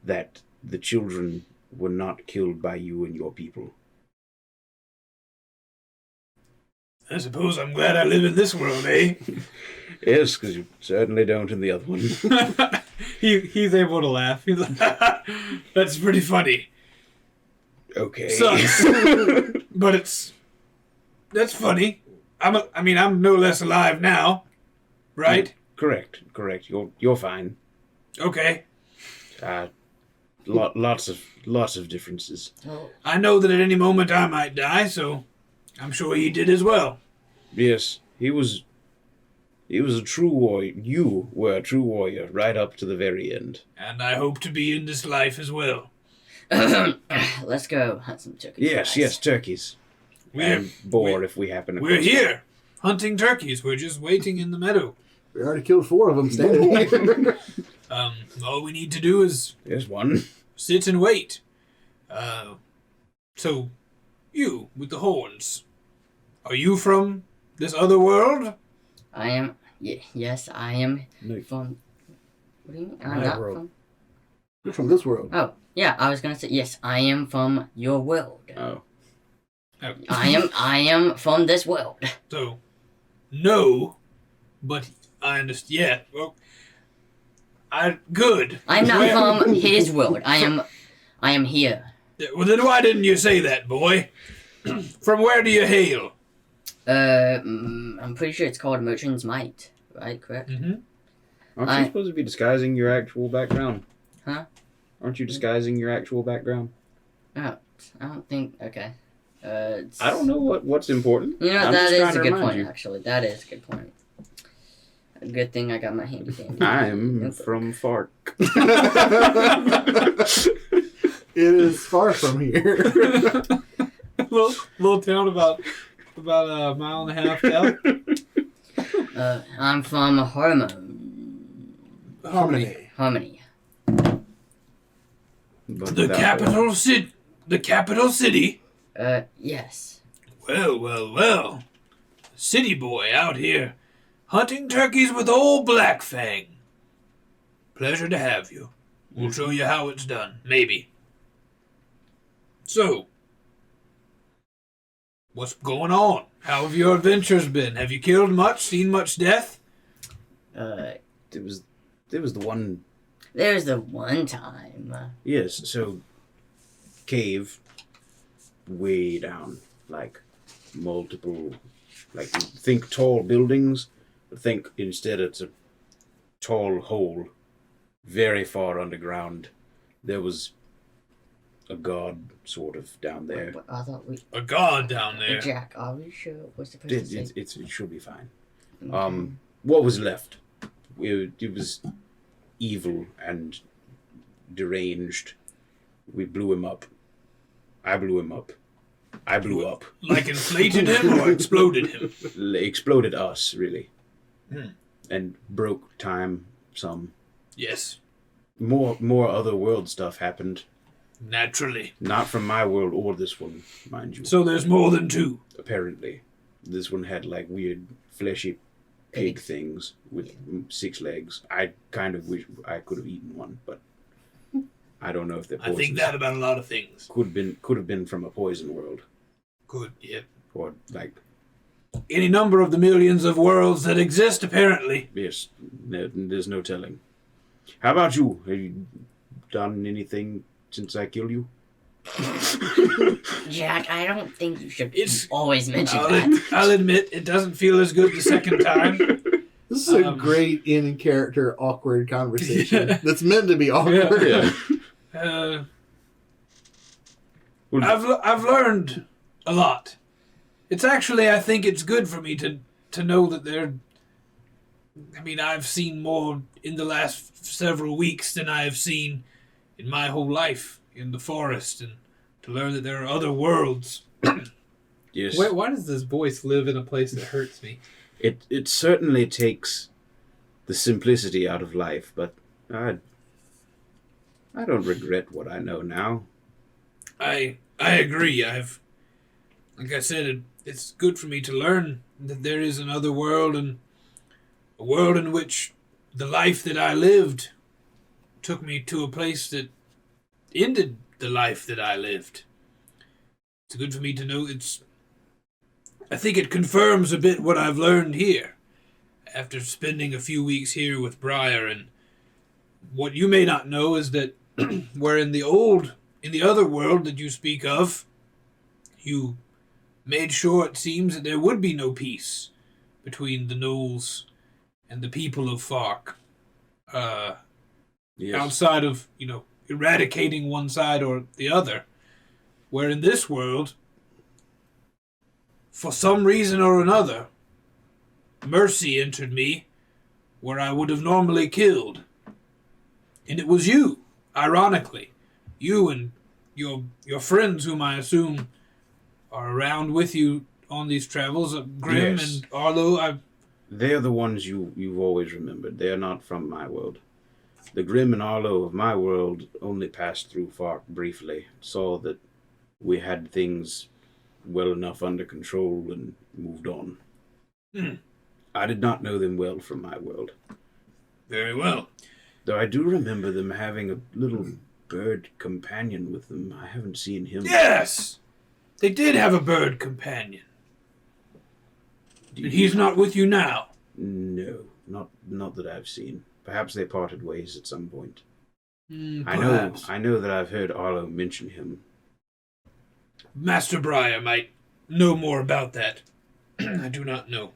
Speaker 2: that the children were not killed by you and your people.
Speaker 6: I suppose I'm glad I live in this world, eh?
Speaker 2: Yes, because you certainly don't in the other one.
Speaker 6: He's able to laugh. He's like, "That's pretty funny.
Speaker 2: Okay.
Speaker 6: Sucks. But that's funny. I'm no less alive now, right?"
Speaker 2: Correct. You're fine.
Speaker 6: Okay.
Speaker 2: Lots of differences.
Speaker 3: Oh,
Speaker 6: I know that at any moment I might die, so I'm sure he did as well.
Speaker 2: Yes, he was a true warrior. You were a true warrior right up to the very end.
Speaker 6: And I hope to be in this life as well.
Speaker 3: let's go hunt some turkeys.
Speaker 2: Yes, turkeys. And boar if we happen to.
Speaker 6: We're here, hunting turkeys. We're just waiting in the meadow.
Speaker 4: We already killed 4 of them standing here.
Speaker 6: All we need to do is
Speaker 2: There's one.
Speaker 6: sit and wait. So, you with the horns, are you from this other world?
Speaker 3: I am. Yes, I am
Speaker 2: No.
Speaker 3: from. What do you mean? I'm
Speaker 2: My
Speaker 3: not
Speaker 2: world.
Speaker 3: from.
Speaker 4: You're from this world.
Speaker 3: Oh, yeah. I was gonna say yes. I am from your world.
Speaker 2: Oh.
Speaker 3: I am from this world.
Speaker 6: So, no, but I understand. Yeah, well, good.
Speaker 3: I'm not from his world. I am here.
Speaker 6: Well, then why didn't you say that, boy? From where do you hail?
Speaker 3: I'm pretty sure it's called Merchant's Might, right? Correct?
Speaker 6: Mm-hmm.
Speaker 2: Aren't you supposed to be disguising your actual background?
Speaker 3: Huh?
Speaker 2: Aren't you disguising your actual background?
Speaker 3: Oh, I don't think. Okay.
Speaker 2: I don't know what's important.
Speaker 3: You know,
Speaker 2: I'm
Speaker 3: that
Speaker 2: just
Speaker 3: is
Speaker 2: trying
Speaker 3: a
Speaker 2: to
Speaker 3: good
Speaker 2: remind
Speaker 3: point,
Speaker 2: you.
Speaker 3: actually. That is a good point. A good thing I got my handy dandy.
Speaker 2: I'm from Fark.
Speaker 4: It is far from here.
Speaker 6: little town about a mile and a half south.
Speaker 3: I'm from Harmony.
Speaker 2: But
Speaker 7: The
Speaker 2: without
Speaker 7: capital city.
Speaker 3: Yes.
Speaker 7: Well. City boy out here hunting turkeys with old Black Fang. Pleasure to have you. We'll show you how it's done, maybe. So, what's going on? How have your adventures been? Have you killed much? Seen much death?
Speaker 2: It was the one.
Speaker 3: There's the one time.
Speaker 2: Yes, so cave way down, like multiple, like think tall buildings, but think instead it's a tall hole very far underground. There was a god sort of down there.
Speaker 3: But I thought we.
Speaker 7: A god down there.
Speaker 3: Jack, are we sure? What's the person say?
Speaker 2: It should be fine.
Speaker 3: Okay.
Speaker 2: What was left? It was evil and deranged. We blew him up. I blew him up. I blew up.
Speaker 7: Like inflated him or exploded him?
Speaker 2: Exploded us, really.
Speaker 7: Hmm.
Speaker 2: And broke time some.
Speaker 7: Yes,
Speaker 2: More other world stuff happened.
Speaker 7: naturally.
Speaker 2: Not from my world or this one, mind you.
Speaker 7: So there's more than two.
Speaker 2: Apparently. This one had like weird fleshy pig things with 6 legs. I kind of wish I could have eaten one, but I don't know if they're
Speaker 7: I
Speaker 2: poisonous.
Speaker 7: think that about a lot of things.
Speaker 2: Could have been from a poison world.
Speaker 7: Good, yep.
Speaker 2: Or like,
Speaker 7: Any number of the millions of worlds that exist, apparently.
Speaker 2: yes, there's no telling. How about you? Have you done anything since I killed you?
Speaker 3: Jack, I don't think you should
Speaker 7: It's-
Speaker 3: always mention that.
Speaker 7: I'll admit, it doesn't feel as good the second time.
Speaker 4: This is a great in character awkward conversation that's meant to be awkward.
Speaker 2: Yeah.
Speaker 7: I've learned a lot. It's actually, I think it's good for me to know that there. I mean, I've seen more in the last several weeks than I have seen in my whole life in the forest, and to learn that there are other worlds.
Speaker 2: Yes.
Speaker 6: Wait, why does this voice live in a place that hurts me?
Speaker 2: It certainly takes the simplicity out of life, but I don't regret what I know now.
Speaker 7: I agree. Like I said, it's good for me to learn that there is another world, and a world in which the life that I lived took me to a place that ended the life that I lived. It's good for me to know I think it confirms a bit what I've learned here after spending a few weeks here with Briar. And what you may not know is that where in the other world that you speak of, you made sure, it seems, that there would be no peace between the gnolls and the people of Fark.
Speaker 2: Yes.
Speaker 7: Outside of, eradicating one side or the other. Where in this world, for some reason or another, mercy entered me where I would have normally killed. And it was you, ironically. You and your friends, whom I assume are around with you on these travels, Grim
Speaker 2: Yes.
Speaker 7: and Arlo.
Speaker 2: They're the ones you've always remembered. They are not from my world. The Grim and Arlo of my world only passed through Fark briefly, saw that we had things well enough under control and moved on.
Speaker 7: Hmm.
Speaker 2: I did not know them well from my world.
Speaker 7: Very well.
Speaker 2: Though I do remember them having a little bird companion with them. I haven't seen him.
Speaker 7: Yes! They did have a bird companion.
Speaker 2: Do
Speaker 7: And
Speaker 2: you-
Speaker 7: he's not with you now.
Speaker 2: No, not that I've seen. Perhaps they parted ways at some point.
Speaker 7: Perhaps.
Speaker 2: I know that I've heard Arlo mention him.
Speaker 7: Master Briar might know more about that. I do not know.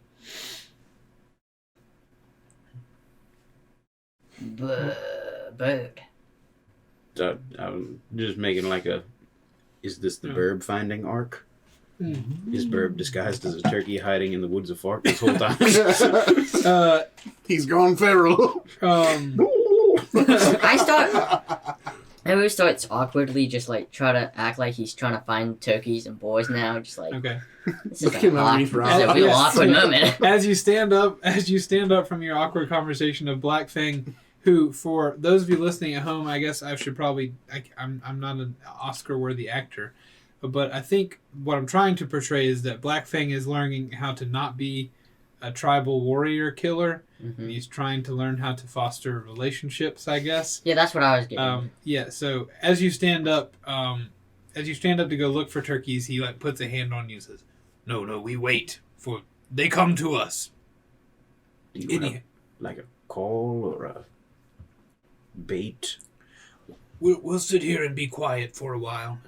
Speaker 3: Bird.
Speaker 2: I'm just making like is this the Burb finding arc?
Speaker 6: Mm-hmm.
Speaker 2: Is Burb disguised as a turkey hiding in the woods of Fark this whole time?
Speaker 4: He's gone feral.
Speaker 3: I start. Harry starts awkwardly just like try to act like he's trying to find turkeys and boars now. Just like
Speaker 6: Okay.
Speaker 3: this is
Speaker 4: Look him
Speaker 3: a
Speaker 4: underneath
Speaker 3: real
Speaker 4: Rob.
Speaker 3: awkward moment.
Speaker 6: As you stand up from your awkward conversation of Black Fang, who, for those of you listening at home, I guess I should probably I'm not an Oscar-worthy actor, but I think what I'm trying to portray is that Black Fang is learning how to not be a tribal warrior killer.
Speaker 3: Mm-hmm.
Speaker 6: He's trying to learn how to foster relationships, I guess.
Speaker 3: Yeah, that's what I was getting.
Speaker 6: Yeah. So as you stand up to go look for turkeys, he like puts a hand on you and says, "No, we wait for they come to us."
Speaker 2: Do you
Speaker 6: Any-
Speaker 2: have like a call or a bait?
Speaker 7: We'll sit here and be quiet for a while.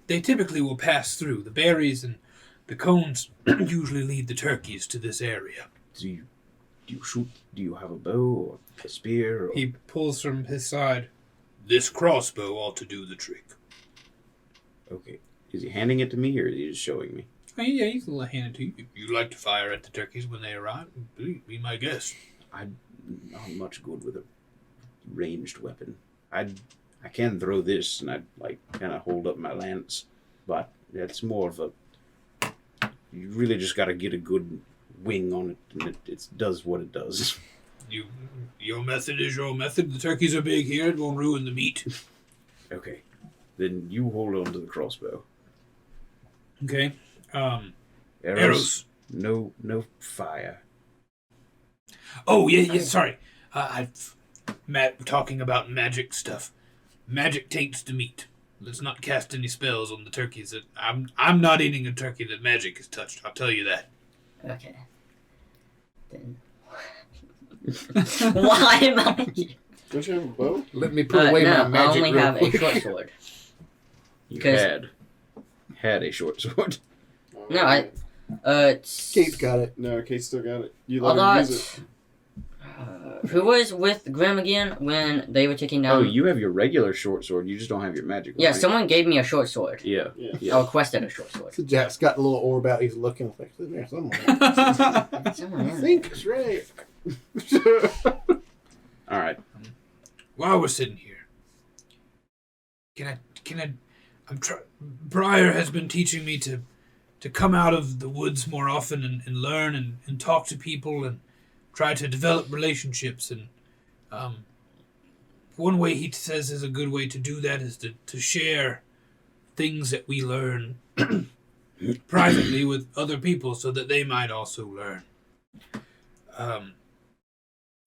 Speaker 7: They typically will pass through. The berries and the cones usually lead the turkeys to this area.
Speaker 2: Do you shoot? Do you have a bow or a spear? Or...
Speaker 6: He pulls from his side.
Speaker 7: This crossbow ought to do the trick.
Speaker 2: Okay. Is he handing it to me or is he just showing me?
Speaker 6: Oh, yeah, you can hand it to you.
Speaker 7: If you like to fire at the turkeys when they arrive, be my guest.
Speaker 2: I'm not much good with a ranged weapon. I can throw this and I'd like kind of hold up my lance, but it's more of a. You really just got to get a good wing on it, and it does what it does.
Speaker 7: Your method is your method. The turkeys are big here. It won't ruin the meat.
Speaker 2: Okay, then you hold on to the crossbow.
Speaker 6: Okay.
Speaker 7: Arrows.
Speaker 2: No fire.
Speaker 7: Oh, yeah, sorry. Talking about magic stuff. Magic taints the meat. Let's not cast any spells on the turkeys. I'm not eating a turkey that magic has touched. I'll tell you that.
Speaker 3: Okay. Then. Why am I here?
Speaker 5: Don't you have a bow?
Speaker 4: Let me put away
Speaker 3: no,
Speaker 4: my magic
Speaker 3: I only
Speaker 4: real
Speaker 3: have
Speaker 4: quick.
Speaker 3: a short sword.
Speaker 2: You
Speaker 3: 'Cause-
Speaker 2: had a short sword.
Speaker 3: No, I. It's,
Speaker 4: Kate's got it.
Speaker 5: No, Kate still got it. You
Speaker 3: I
Speaker 5: let her use
Speaker 3: thought.
Speaker 5: it.
Speaker 3: Who was with Grim again when they were taking
Speaker 2: Oh,
Speaker 3: down?
Speaker 2: you have your regular short sword. You just don't have your magic one.
Speaker 3: Yeah,
Speaker 2: right?
Speaker 3: someone gave me a short sword.
Speaker 2: Yeah.
Speaker 5: Yeah.
Speaker 2: Yeah.
Speaker 3: I requested a short sword.
Speaker 4: So Jack's got the little orb out. He's looking. It's like, it's in there somewhere.
Speaker 3: Someone
Speaker 4: I
Speaker 3: in
Speaker 4: think it's right.
Speaker 2: All right.
Speaker 7: While we're sitting here, Briar has been teaching me to come out of the woods more often and learn and talk to people and try to develop relationships. And one way he says is a good way to do that is to share things that we learn privately with other people so that they might also learn.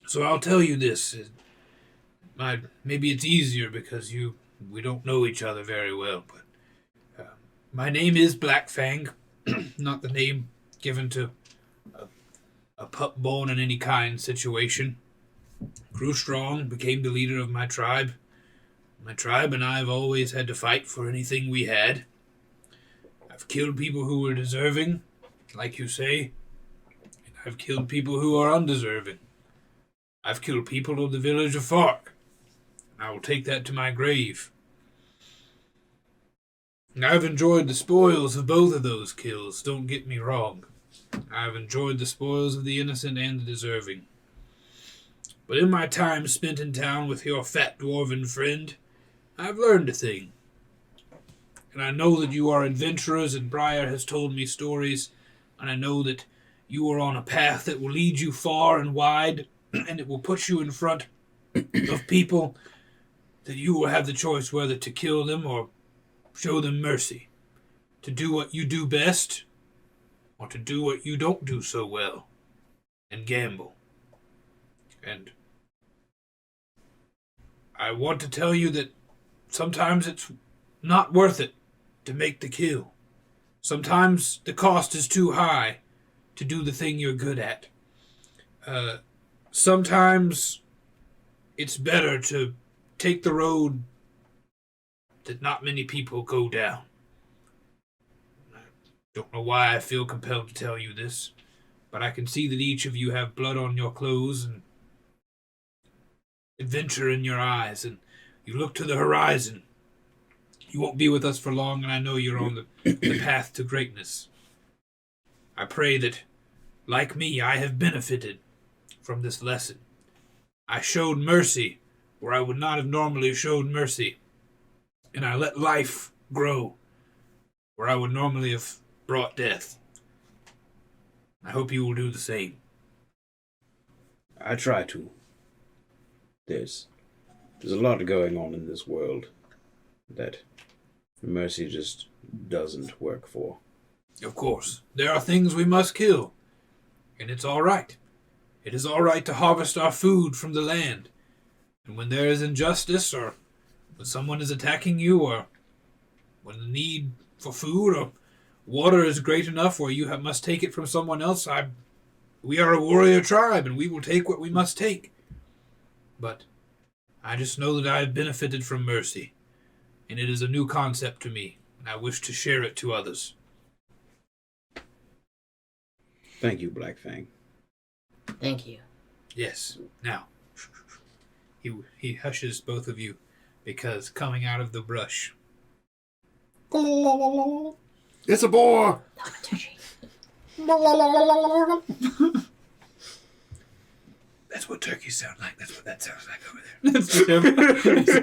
Speaker 7: So I'll tell you this. Maybe it's easier because we don't know each other very well, but my name is Black Fang, not the name given to a pup born in any kind situation. Grew strong, became the leader of my tribe. My tribe and I have always had to fight for anything we had. I've killed people who were deserving, like you say, and I've killed people who are undeserving. I've killed people of the village of Fark. I will take that to my grave. And I've enjoyed the spoils of both of those kills, don't get me wrong. I've enjoyed the spoils of the innocent and the deserving. But in my time spent in town with your fat dwarven friend, I've learned a thing. And I know that you are adventurers, and Briar has told me stories, and I know that you are on a path that will lead you far and wide, and it will put you in front of people that you will have the choice whether to kill them or show them mercy, to do what you do best or to do what you don't do so well and gamble. And I want to tell you that sometimes it's not worth it to make the kill. Sometimes the cost is too high to do the thing you're good at. Sometimes it's better to take the road that not many people go down. I don't know why I feel compelled to tell you this, but I can see that each of you have blood on your clothes and adventure in your eyes, and you look to the horizon. You won't be with us for long, and I know you're on the path to greatness. I pray that, like me, I have benefited from this lesson. I showed mercy where I would not have normally showed mercy, and I let life grow where I would normally have brought death. I hope you will do the same.
Speaker 2: I try to. There's a lot going on in this world that mercy just doesn't work for.
Speaker 7: Of course, there are things we must kill, and it's all right. It is all right to harvest our food from the land. And when there is injustice, or when someone is attacking you, or when the need for food or water is great enough where you must take it from someone else, we are a warrior tribe, and we will take what we must take. But I just know that I have benefited from mercy, and it is a new concept to me, and I wish to share it to others.
Speaker 2: Thank you, Black Fang.
Speaker 3: Thank you.
Speaker 7: Yes. Now, he hushes both of you, because coming out of the brush,
Speaker 4: It's a boar.
Speaker 7: that's what turkeys sound like. That's what that sounds like over there.
Speaker 6: It's just him.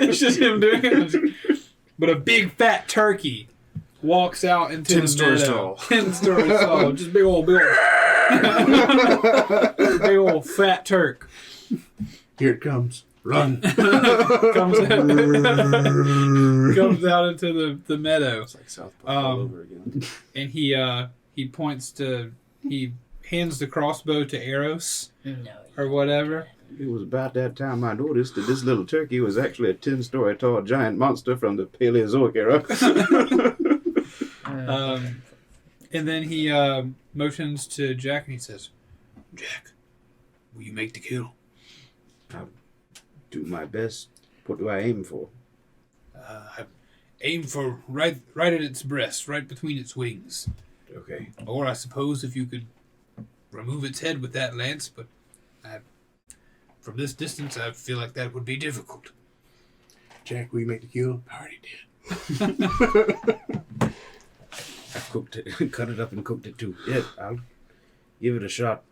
Speaker 6: It's just him doing it. But a big fat turkey walks out into
Speaker 5: 10
Speaker 6: the
Speaker 5: stories
Speaker 6: meadow.
Speaker 5: tall.
Speaker 6: 10 stories tall. Just big old big old fat Turk
Speaker 4: Here it comes. Run.
Speaker 6: comes out into the meadow,
Speaker 5: It's like South Park all
Speaker 6: Um,
Speaker 5: over again.
Speaker 6: and he hands the crossbow to Eros
Speaker 3: No.
Speaker 6: or whatever.
Speaker 2: It was about that time I noticed that this little turkey was actually a 10-story tall giant monster from the Paleozoic era.
Speaker 6: And then he motions to Jack and he says,
Speaker 7: Jack, will you make the kill?
Speaker 2: Do my best. What do I aim for?
Speaker 7: I aim for right at its breast, right between its wings.
Speaker 2: Okay.
Speaker 7: Or I suppose if you could remove its head with that lance, but from this distance I feel like that would be difficult.
Speaker 4: Jack, will you make the kill? I already did.
Speaker 2: I cooked it, cut it up and cooked it too. Yeah, I'll give it a shot.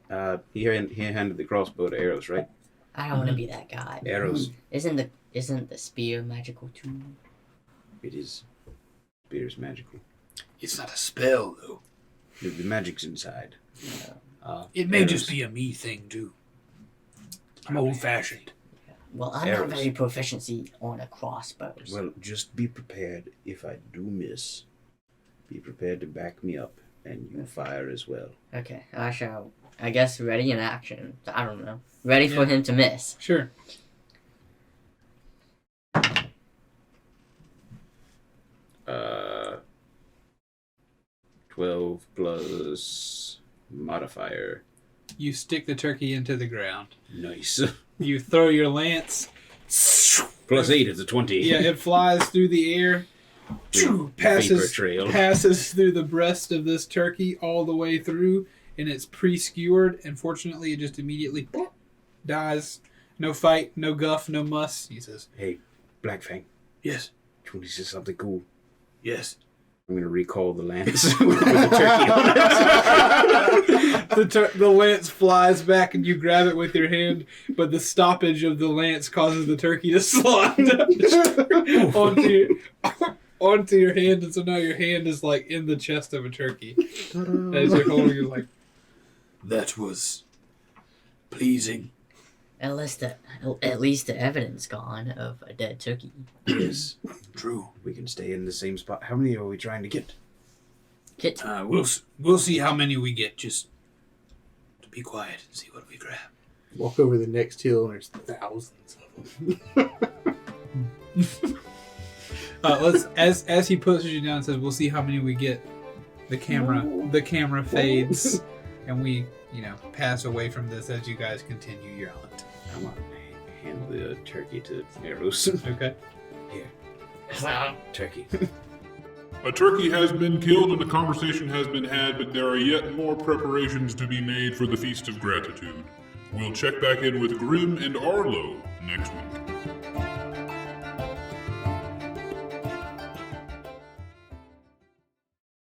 Speaker 2: He handed the crossbow to Arrows, right?
Speaker 3: I don't want to be that guy.
Speaker 2: Arrows.
Speaker 3: Isn't the spear magical too?
Speaker 2: It is. Spear's magical.
Speaker 7: It's not a spell, though.
Speaker 2: The magic's inside.
Speaker 7: It may
Speaker 2: Arrows.
Speaker 7: just be a me thing, too. I'm old-fashioned.
Speaker 3: Well, I'm
Speaker 2: Arrows.
Speaker 3: not very proficiency on a crossbow. so-
Speaker 2: Well, just be prepared if I do miss. Be prepared to back me up, and you fire as well.
Speaker 3: Okay, I shall. I guess ready in action. I don't know. Ready for
Speaker 6: Yeah.
Speaker 3: him to miss.
Speaker 6: sure.
Speaker 2: 12 plus modifier.
Speaker 6: You stick the turkey into the ground.
Speaker 2: Nice.
Speaker 6: You throw your lance.
Speaker 2: Plus 8 is a 20.
Speaker 6: Yeah, it flies through the air.
Speaker 2: Vapor
Speaker 6: passes
Speaker 2: trail.
Speaker 6: through the breast of this turkey all the way through, and it's pre-skewered. And fortunately, it just immediately dies. No fight, no guff, no muss. He says,
Speaker 2: Hey, Black Fang,
Speaker 7: Yes,
Speaker 2: do you want to see something cool?
Speaker 7: yes.
Speaker 2: I'm going to recall the lance with the turkey on it.
Speaker 6: the lance flies back, and you grab it with your hand, but the stoppage of the lance causes the turkey to slide onto your hand, and so now your hand is like in the chest of a turkey as you're holding it. Like,
Speaker 7: That was pleasing.
Speaker 3: At least the evidence gone of a dead turkey.
Speaker 2: Yes,
Speaker 7: True.
Speaker 2: we can stay in the same spot. How many are we trying to get?
Speaker 3: Kit.
Speaker 7: We'll see how many we get. Just to be quiet and see what we grab.
Speaker 4: Walk over the next hill and there's thousands of them.
Speaker 6: let's as he pushes you down and says, "We'll see how many we get." The camera fades, and we pass away from this as you guys continue your hunt.
Speaker 2: I'm going to hand the turkey to Eros.
Speaker 6: Okay.
Speaker 2: Here. Turkey.
Speaker 1: A turkey has been killed and a conversation has been had, but there are yet more preparations to be made for the Feast of Gratitude. We'll check back in with Grim and Arlo next week.